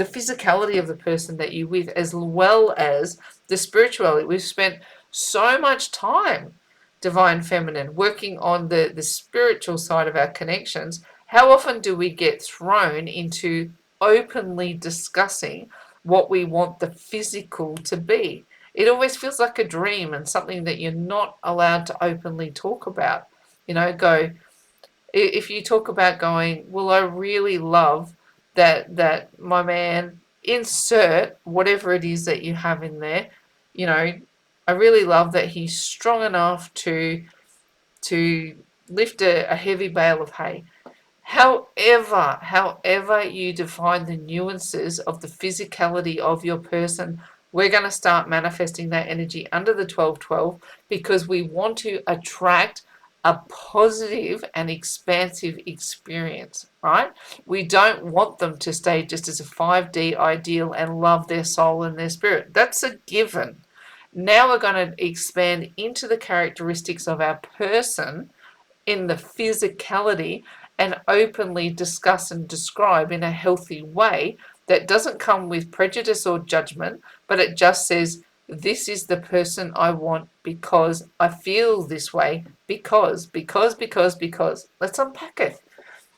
Speaker 1: physicality of the person that you're with, as well as the spirituality. We've spent so much time, Divine Feminine, working on the spiritual side of our connections. How often do we get thrown into openly discussing what we want the physical to be? It always feels like a dream and something that you're not allowed to openly talk about. If you talk about going, well, I really love that my man, insert whatever it is that you have in there, I really love that he's strong enough to lift a heavy bale of hay. However you define the nuances of the physicality of your person, we're going to start manifesting that energy under the 12-12 because we want to attract a positive and expansive experience, right? We don't want them to stay just as a 5D ideal and love their soul and their spirit. That's a given. Now we're going to expand into the characteristics of our person in the physicality and openly discuss and describe in a healthy way that doesn't come with prejudice or judgment, but it just says, this is the person I want because I feel this way because. Let's unpack it.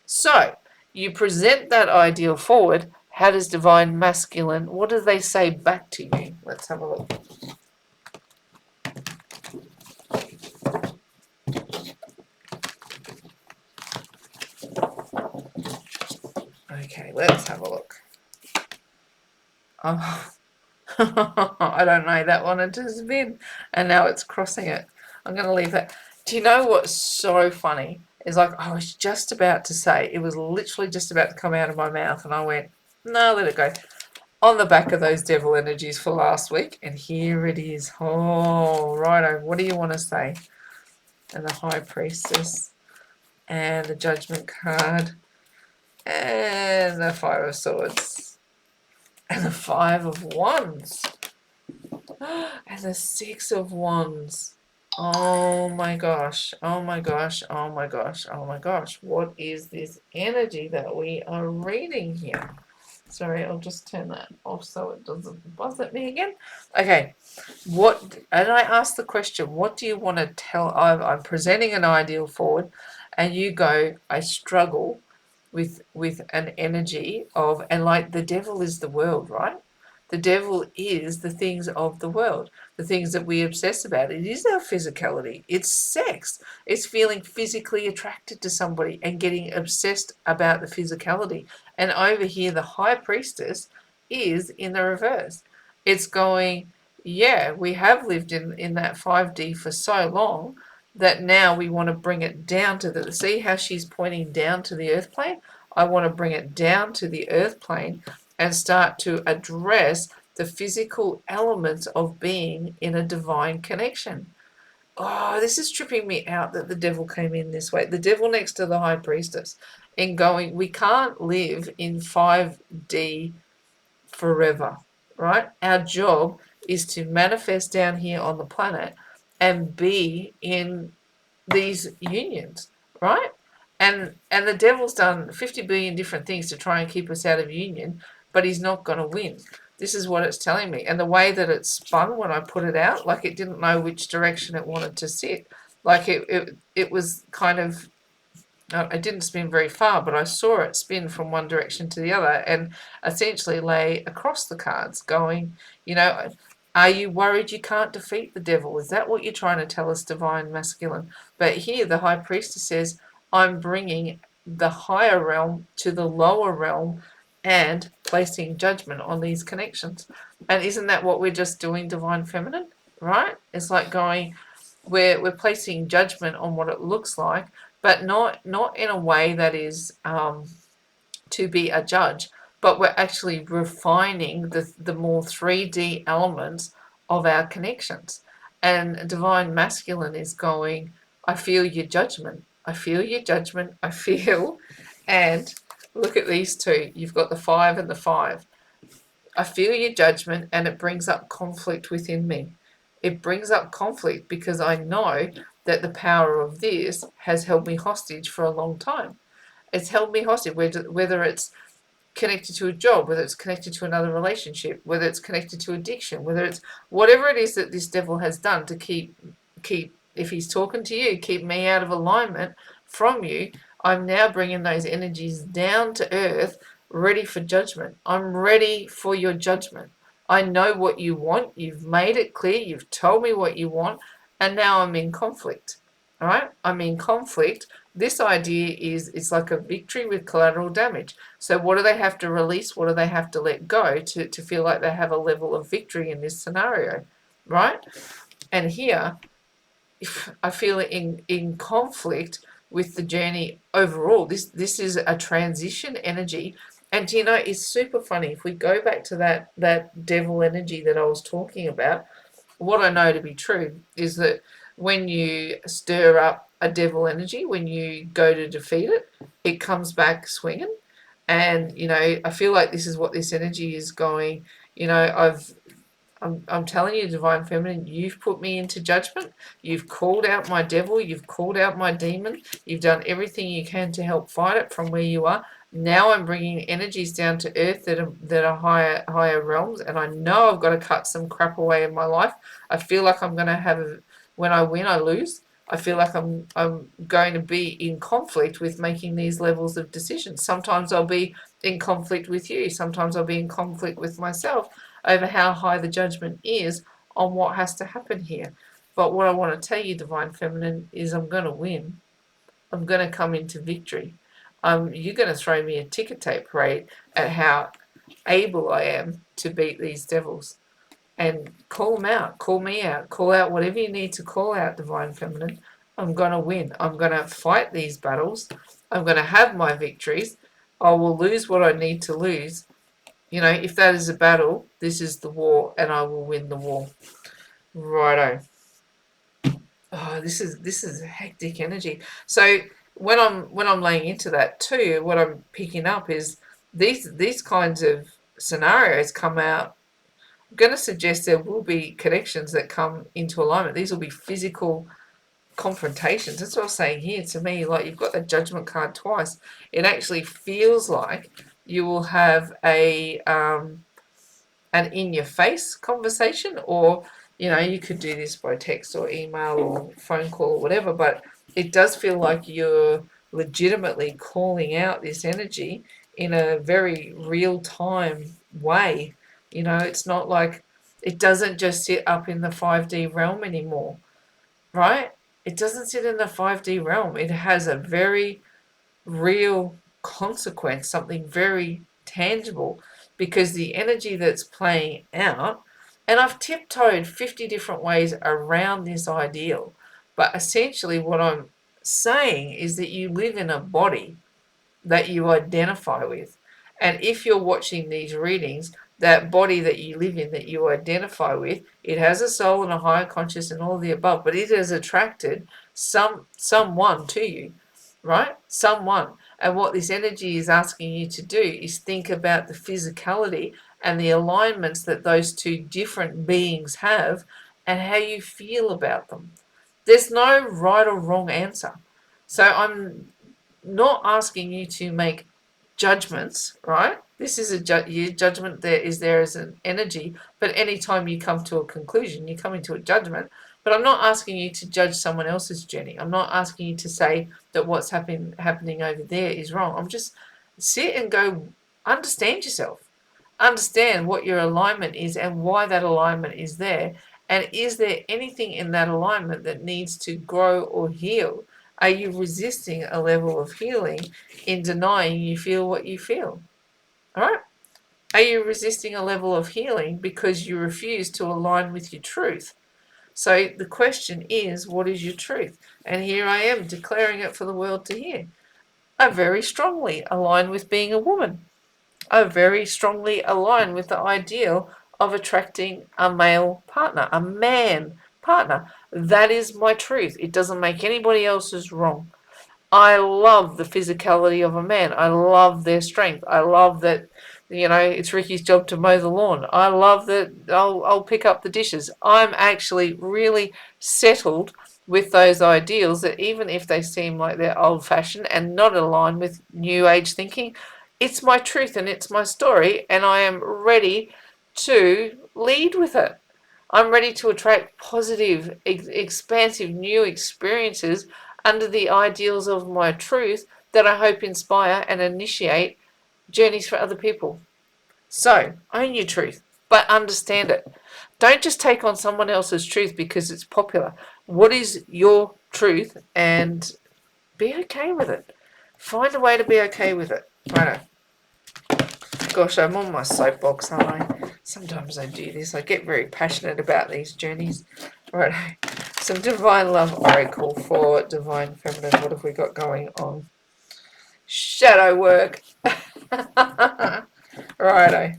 Speaker 1: So you present that ideal forward. How does divine masculine, what do they say back to you? Let's have a look. Okay, let's have a look. Oh, I don't know, that one it just been, and now it's crossing it. I'm going to leave that. Do you know what's so funny? Is like I was just about to say, it was literally just about to come out of my mouth, and I went, no, let it go. On the back of those devil energies for last week, and here it is. Oh, righto. What do you want to say? And the High Priestess, and the Judgment card, and the Five of Swords, and the Five of Wands, and the Six of Wands. Oh my gosh, oh my gosh, oh my gosh, oh my gosh. What is this energy that we are reading here? Sorry, I'll just turn that off so it doesn't buzz at me again. Okay, and I asked the question, what do you want to tell? I'm presenting an ideal forward, and you go, I struggle with an energy of, and like the devil is the world, right? The devil is the things of the world, the things that we obsess about. It is our physicality. It's sex. It's feeling physically attracted to somebody and getting obsessed about the physicality. And over here, the High Priestess is in the reverse. It's going, yeah, we have lived in that 5D for so long that now we want to bring it down to the, see how she's pointing down to the earth plane? I want to bring it down to the earth plane and start to address the physical elements of being in a divine connection. Oh, this is tripping me out that the devil came in this way. The devil next to the High Priestess, and going, we can't live in 5D forever, right? Our job is to manifest down here on the planet and be in these unions, right? And the devil's done 50 billion different things to try and keep us out of union, but he's not going to win. This is what it's telling me. And the way that it spun when I put it out, like it didn't know which direction it wanted to sit. Like it was kind of, it didn't spin very far, but I saw it spin from one direction to the other and essentially lay across the cards going, you know, are you worried you can't defeat the devil? Is that what you're trying to tell us, divine masculine? But here the High Priestess says, I'm bringing the higher realm to the lower realm and placing judgment on these connections. And isn't that what we're just doing, divine feminine? Right? It's like going, we're placing judgment on what it looks like, but not in a way that is to be a judge, but we're actually refining the more 3D elements of our connections. And divine masculine is going, I feel your judgment. I feel your judgment. I feel, and look at these two. You've got the 5 and the 5. I feel your judgment, and it brings up conflict within me. It brings up conflict because I know that the power of this has held me hostage for a long time. It's held me hostage, whether it's connected to a job, whether it's connected to another relationship, whether it's connected to addiction, whether it's whatever it is that this devil has done to keep, if he's talking to you, keep me out of alignment from you. I'm now bringing those energies down to earth, ready for judgment. I'm ready for your judgment. I know what you want. You've made it clear. You've told me what you want. And now I'm in conflict. All right? I'm in conflict. This idea is it's like a victory with collateral damage. So what do they have to release? What do they have to let go to feel like they have a level of victory in this scenario? Right? And here, I feel in conflict with the journey overall. This is a transition energy. And you know, it's super funny. If we go back to that devil energy that I was talking about, what I know to be true is that when you stir up a devil energy, when you go to defeat it, it comes back swinging. And, you know, I feel like this is what this energy is going, you know, I'm telling you, Divine Feminine, you've put me into judgment. You've called out my devil. You've called out my demon. You've done everything you can to help fight it from where you are. Now I'm bringing energies down to earth that are higher realms, and I know I've got to cut some crap away in my life. I feel like I'm going to have, when I win, I lose. I feel like I'm going to be in conflict with making these levels of decisions. Sometimes I'll be in conflict with you. Sometimes I'll be in conflict with myself over how high the judgment is on what has to happen here. But what I want to tell you, Divine Feminine, is I'm going to win. I'm going to come into victory. You're going to throw me a ticker tape parade at how able I am to beat these devils. And call them out, call me out, call out whatever you need to call out, Divine Feminine. I'm going to win. I'm going to fight these battles. I'm going to have my victories. I will lose what I need to lose. You know, if that is a battle, this is the war, and I will win the war. Righto. Oh, this is hectic energy. So when I'm laying into that too, what I'm picking up is these kinds of scenarios come out. I'm going to suggest there will be connections that come into alignment. These will be physical confrontations. That's what I'm saying here. To me, like, you've got the judgment card twice. It actually feels like you will have an in-your-face conversation, or you could do this by text or email or phone call or whatever, but it does feel like you're legitimately calling out this energy in a very real-time way. It's not like it doesn't just sit up in the 5D realm anymore, right? It doesn't sit in the 5D realm. It has a very real consequence, something very tangible, because the energy that's playing out, and I've tiptoed 50 different ways around this ideal, but essentially what I'm saying is that you live in a body that you identify with. And if you're watching these readings, that body that you live in, that you identify with, it has a soul and a higher conscious and all the above, but it has attracted someone to you, right? Someone. And what this energy is asking you to do is think about the physicality and the alignments that those two different beings have and how you feel about them. There's no right or wrong answer. So I'm not asking you to make judgments, right? This is your judgment there as an energy, but anytime you come to a conclusion, you're coming to a judgment. But I'm not asking you to judge someone else's journey. I'm not asking you to say that what's happening over there is wrong. I'm just sit and go, understand yourself. Understand what your alignment is and why that alignment is there. And is there anything in that alignment that needs to grow or heal? Are you resisting a level of healing in denying you feel what you feel? All right? Are you resisting a level of healing because you refuse to align with your truth? So the question is, what is your truth? And here I am declaring it for the world to hear. I very strongly align with being a woman. I very strongly align with the ideal of attracting a male partner, a man partner. That is my truth. It doesn't make anybody else's wrong. I love the physicality of a man. I love their strength. I love that, it's Ricky's job to mow the lawn. I love that I'll pick up the dishes. I'm actually really settled with those ideals that even if they seem like they're old-fashioned and not aligned with new age thinking, it's my truth and it's my story, and I am ready to lead with it. I'm ready to attract positive, expansive new experiences under the ideals of my truth that I hope inspire and initiate journeys for other people. So, own your truth, but understand it. Don't just take on someone else's truth because it's popular. What is your truth, and be okay with it. Find a way to be okay with it. Right. Gosh, I'm on my soapbox, aren't I? Sometimes I do this. I get very passionate about these journeys. Right. Some Divine Love Oracle for Divine Feminine. What have we got going on? Shadow work. Righto.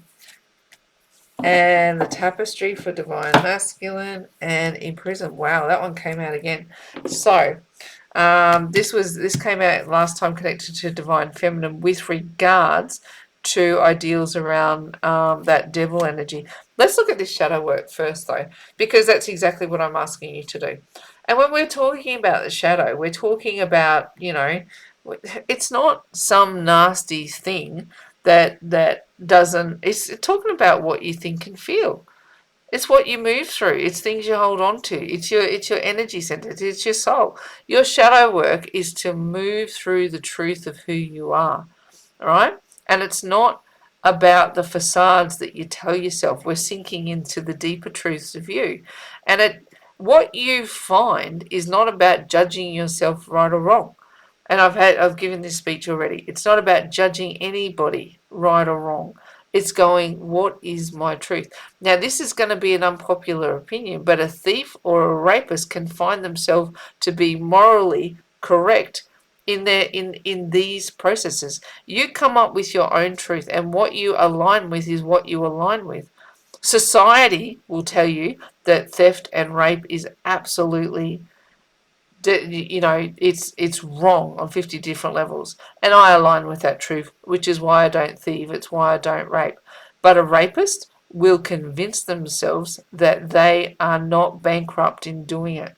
Speaker 1: And the Tapestry for Divine Masculine and In Prison. Wow, that one came out again. So, this came out last time connected to Divine Feminine with regards to ideals around that devil energy. Let's look at this shadow work first, though, because that's exactly what I'm asking you to do. And when we're talking about the shadow, we're talking about, it's not some nasty thing that doesn't. It's talking about what you think and feel. It's what you move through. It's things you hold on to. It's your energy center. It's your soul. Your shadow work is to move through the truth of who you are. All right? And it's not about the facades that you tell yourself. We're sinking into the deeper truths of you. And what you find is not about judging yourself right or wrong. And I've given this speech already. It's not about judging anybody right or wrong. It's going, what is my truth? Now, this is going to be an unpopular opinion, but a thief or a rapist can find themselves to be morally correct in these processes. You come up with your own truth, and what you align with is what you align with. Society will tell you that theft and rape is absolutely, it's wrong on 50 different levels, and I align with that truth, which is why I don't thieve. It's why I don't rape. But a rapist will convince themselves that they are not bankrupt in doing it,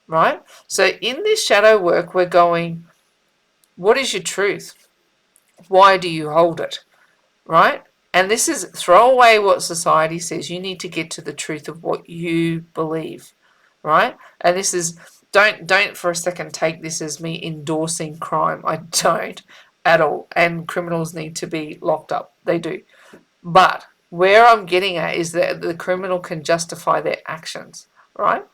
Speaker 1: right? So in this shadow work, we're going, what is your truth? Why do you hold it? Right? And this is, throw away what society says. You need to get to the truth of what you believe. Right? And this is, don't for a second take this as me endorsing crime. I don't at all. And criminals need to be locked up. They do. But where I'm getting at is that the criminal can justify their actions, right?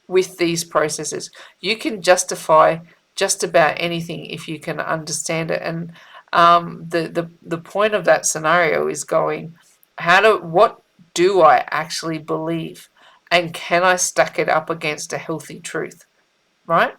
Speaker 1: With these processes. You can justify just about anything if you can understand it. And the point of that scenario is going, what do I actually believe? And can I stack it up against a healthy truth, right?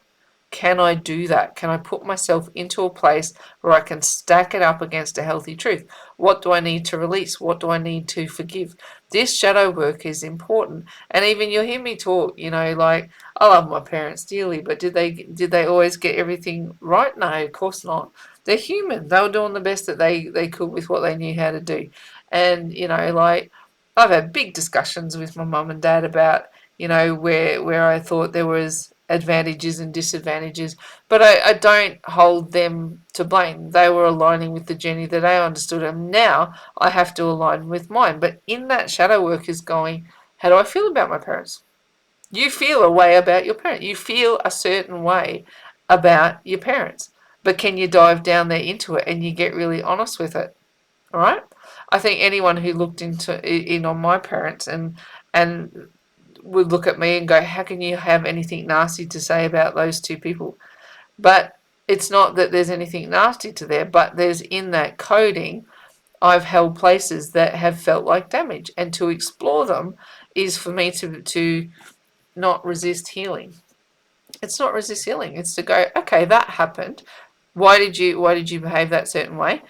Speaker 1: Can I do that? Can I put myself into a place where I can stack it up against a healthy truth? What do I need to release? What do I need to forgive? This shadow work is important. And even you'll hear me talk, like, I love my parents dearly, but did they always get everything right? No, of course not. They're human. They were doing the best that they could with what they knew how to do. And, like, I've had big discussions with my mum and dad about, where I thought there was advantages and disadvantages, but I don't hold them to blame. They were aligning with the journey that I understood, and now I have to align with mine. But in that shadow work is going, how do I feel about my parents? You feel a way about your parents. You feel a certain way about your parents, but can you dive down there into it and you get really honest with it? All right. I think anyone who looked in on my parents and would look at me and go, how can you have anything nasty to say about those two people? But it's not that there's anything nasty to there, but there's in that coding, I've held places that have felt like damage. And to explore them is for me to not resist healing. It's not resist healing. It's to go, okay, that happened. Why did you behave that certain way?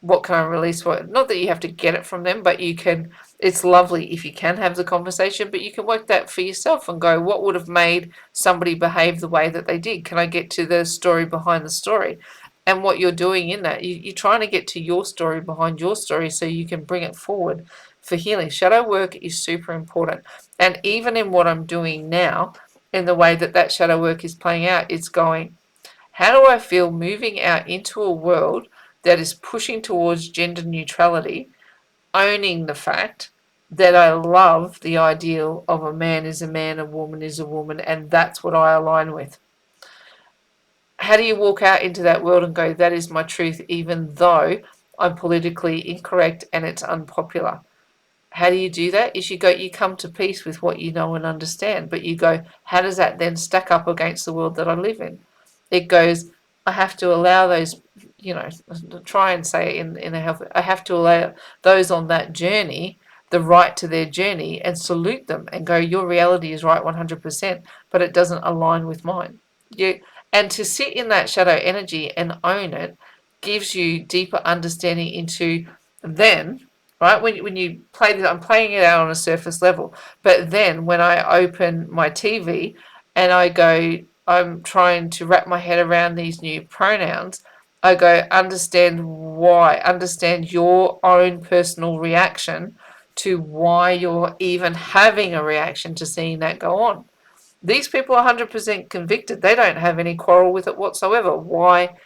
Speaker 1: What can I release? What, not that you have to get it from them, but you can. It's lovely if you can have the conversation, but you can work that for yourself and go, what would have made somebody behave the way that they did? Can I get to the story behind the story? And what you're doing in that, you're trying to get to your story behind your story so you can bring it forward for healing. Shadow work is super important. And even in what I'm doing now, in the way that shadow work is playing out, it's going, how do I feel moving out into a world that is pushing towards gender neutrality, owning the fact that I love the ideal of a man is a man, a woman is a woman, and that's what I align with? How do you walk out into that world and go, that is my truth, even though I'm politically incorrect and it's unpopular? How do you do that? Is you come to peace with what you know and understand, but you go, how does that then stack up against the world that I live in? It goes, I have to allow those, try and say it in a healthy, I have to allow those on that journey the right to their journey and salute them and go, your reality is right 100%, but it doesn't align with mine. And to sit in that shadow energy and own it gives you deeper understanding into then, right? When you play this, I'm playing it out on a surface level, but then when I open my TV and I go, I'm trying to wrap my head around these new pronouns, I go, understand why, understand your own personal reaction to why you're even having a reaction to seeing that go on. These people are 100% convicted. They don't have any quarrel with it whatsoever. Why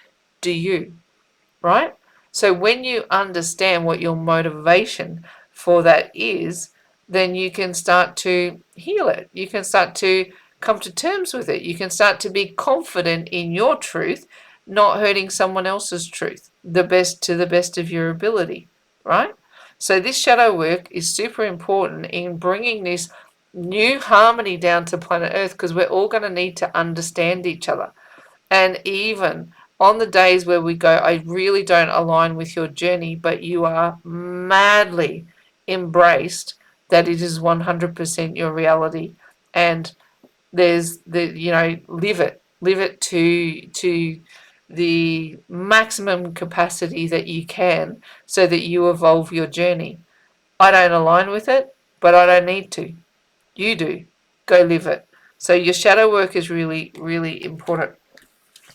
Speaker 1: do you? Right? So when you understand what your motivation for that is, then you can start to heal it. You can start to come to terms with it. You can start to be confident in your truth, not hurting someone else's truth, the best of your ability, right? So this shadow work is super important in bringing this new harmony down to planet Earth, because we're all going to need to understand each other. And even on the days where we go, I really don't align with your journey, but you are madly embraced that it is 100% your reality. And there's live it to the maximum capacity that you can so that you evolve your journey. I don't align with it, but I don't need to. You do. Go live it. So your shadow work is really, really important.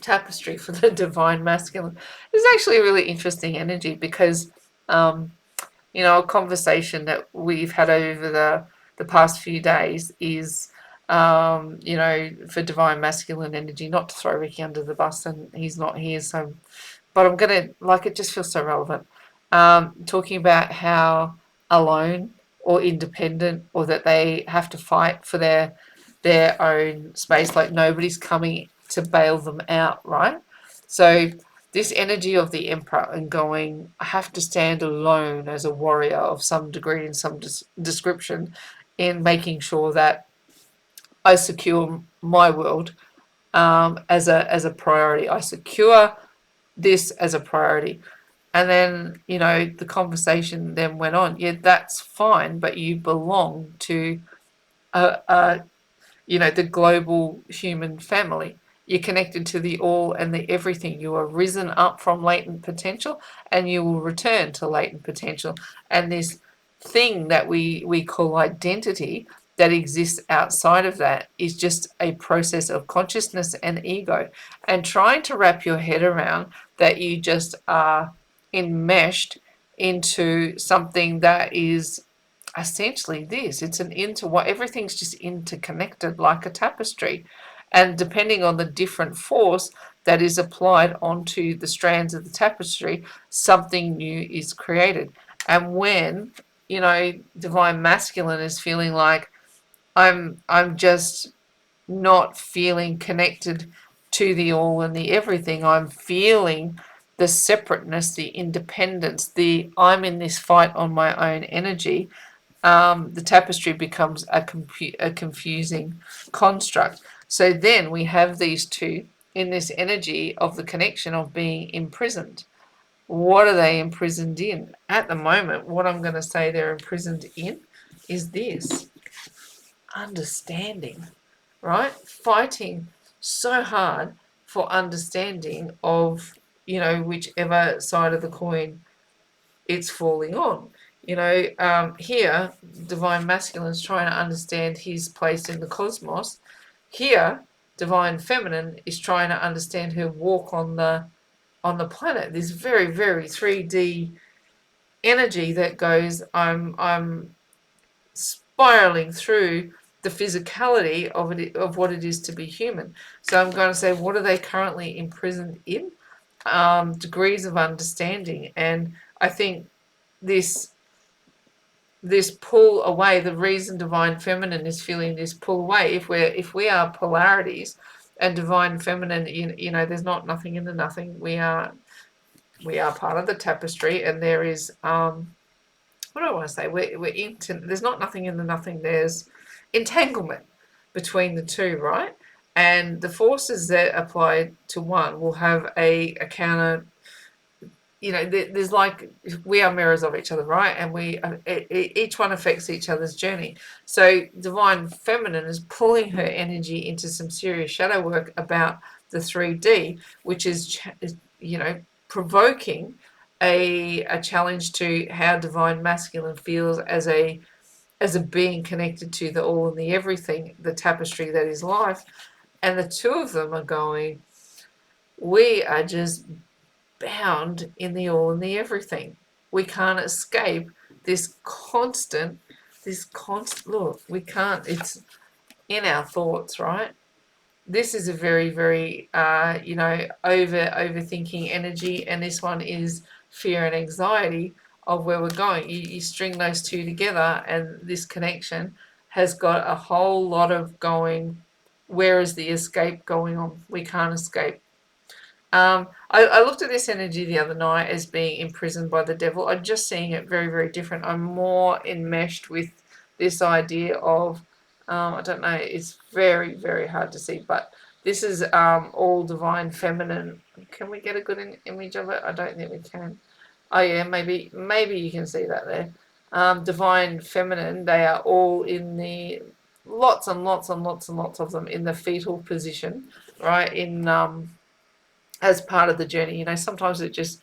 Speaker 1: Tapestry for the divine masculine is actually a really interesting energy because a conversation that we've had over the past few days is for divine masculine energy, not to throw Ricky under the bus, and he's not here, so but I'm gonna, like, it just feels so relevant. Talking about how alone or independent, or that they have to fight for their own space, like nobody's coming to bail them out, right? So this energy of the emperor and going, I have to stand alone as a warrior of some degree and some description in making sure that I secure my world as a priority. I secure this as a priority. And then, the conversation then went on. Yeah, that's fine, but you belong to a the global human family. You're connected to the all and the everything. You are risen up from latent potential and you will return to latent potential. And this thing that we call identity that exists outside of that is just a process of consciousness and ego. And trying to wrap your head around that you just are enmeshed into something that is essentially this. It's an what everything's just interconnected like a tapestry. And depending on the different force that is applied onto the strands of the tapestry, something new is created. And when, divine masculine is feeling like I'm just not feeling connected to the all and the everything. I'm feeling the separateness, the independence, the I'm in this fight on my own energy. The tapestry becomes a confusing construct. So then we have these two in this energy of the connection of being imprisoned. What are they imprisoned in? At the moment, what I'm going to say they're imprisoned in is this understanding, right? Fighting so hard for understanding of, whichever side of the coin it's falling on. Here, divine masculine is trying to understand his place in the cosmos. Here, divine feminine is trying to understand her walk on the planet. This very, very 3D energy that goes, I'm spiraling through the physicality of what it is to be human. So I'm going to say, what are they currently imprisoned in? Degrees of understanding. And I think this pull away, the reason divine feminine is feeling this pull away, if we are polarities, and divine feminine, there's not nothing in the nothing. We are part of the tapestry, and there is what do I want to say? There's not nothing in the nothing. There's entanglement between the two, right? And the forces that apply to one will have a counter. There's like, we are mirrors of each other, right? And each one affects each other's journey. So divine feminine is pulling her energy into some serious shadow work about the 3D, which is provoking a challenge to how divine masculine feels as a being connected to the all and the everything, the tapestry that is life. And the two of them are going, we are just bound in the all and the everything. We can't escape this constant look. We can't, it's in our thoughts, right? This is a very, very, overthinking energy, and this one is fear and anxiety of where we're going. You string those two together, and this connection has got a whole lot of going. Where is the escape going on? We can't escape. I looked at this energy the other night as being imprisoned by the devil. I'm just seeing it very, very different. I'm more enmeshed with this idea of, I don't know, it's very, very hard to see, but this is all divine feminine. Can we get a good image of it? I don't think we can. Oh yeah, maybe you can see that there. Divine feminine, they are all in the lots and lots and lots and lots of them in the fetal position, right? In as part of the journey. Sometimes it just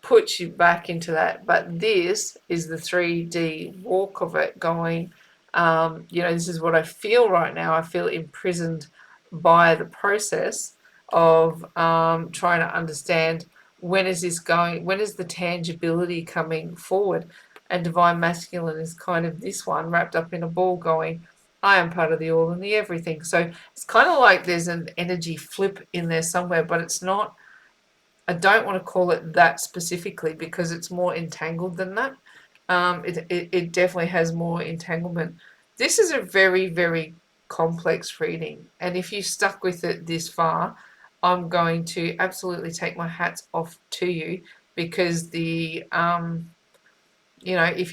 Speaker 1: puts you back into that. But this is the 3D walk of it going, this is what I feel right now. I feel imprisoned by the process of trying to understand when is this going, when is the tangibility coming forward. And divine masculine is kind of this one wrapped up in a ball going, I am part of the all and the everything. So it's kind of like there's an energy flip in there somewhere, but it's not. I don't want to call it that specifically because it's more entangled than that. It definitely has more entanglement. This is a very, very complex reading. And if you stuck with it this far, I'm going to absolutely take my hats off to you because if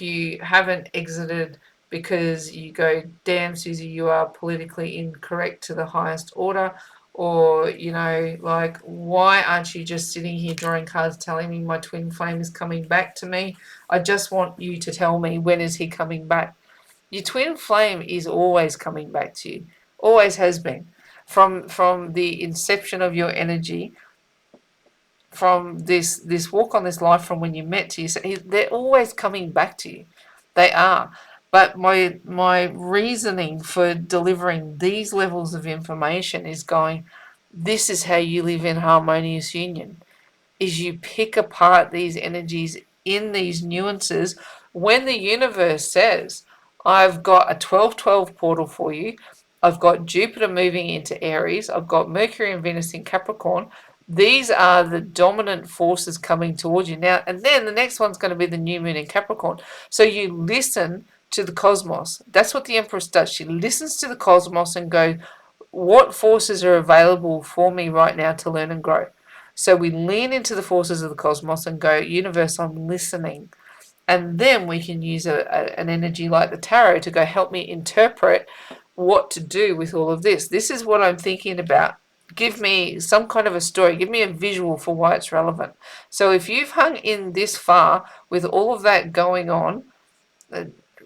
Speaker 1: you haven't exited because you go, damn, Susie, you are politically incorrect to the highest order, or, like, why aren't you just sitting here drawing cards telling me my twin flame is coming back to me? I just want you to tell me, when is he coming back? Your twin flame is always coming back to you, always has been. From the inception of your energy, from this walk on this life, from when you met to you, they're always coming back to you. They are. But my reasoning for delivering these levels of information is going, this is how you live in harmonious union, is you pick apart these energies in these nuances. When the universe says, I've got a 12-12 portal for you, I've got Jupiter moving into Aries, I've got Mercury and Venus in Capricorn, these are the dominant forces coming towards you now. And then the next one's going to be the new moon in Capricorn. So you listen to the cosmos. That's what the Empress does. She listens to the cosmos and goes, what forces are available for me right now to learn and grow? So we lean into the forces of the cosmos and go, universe, I'm listening. And then we can use an energy like the tarot to go, help me interpret what to do with all of this. This is what I'm thinking about. Give me some kind of a story. Give me a visual for why it's relevant. So if you've hung in this far with all of that going on,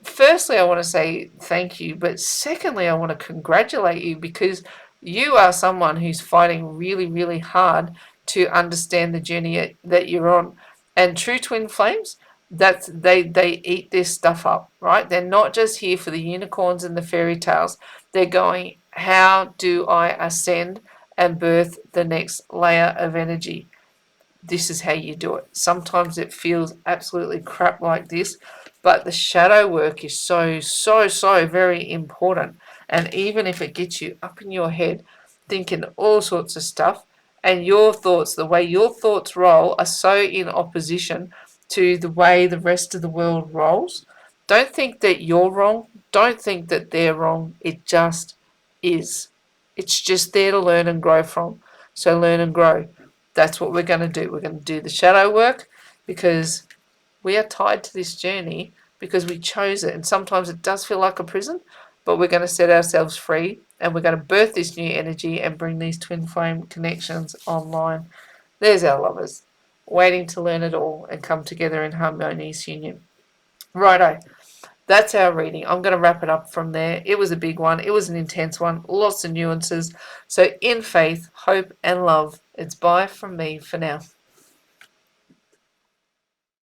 Speaker 1: firstly, I want to say thank you. But secondly, I want to congratulate you because you are someone who's fighting really, really hard to understand the journey that you're on. And true twin flames, that's they eat this stuff up, right? They're not just here for the unicorns and the fairy tales. They're going, how do I ascend and birth the next layer of energy? This is how you do it. Sometimes it feels absolutely crap like this, but the shadow work is so, so, so very important. And even if it gets you up in your head thinking all sorts of stuff, and your thoughts, the way your thoughts roll, are so in opposition to the way the rest of the world rolls, don't think that you're wrong. Don't think that they're wrong. It just is. It's just there to learn and grow from. So learn and grow. That's what we're going to do. We're going to do the shadow work because we are tied to this journey because we chose it. And sometimes it does feel like a prison, but we're going to set ourselves free and we're going to birth this new energy and bring these twin flame connections online. There's our lovers, waiting to learn it all and come together in harmonious union. Righto. That's our reading. I'm going to wrap it up from there. It was a big one. It was an intense one. Lots of nuances. So in faith, hope, and love, it's bye from me for now.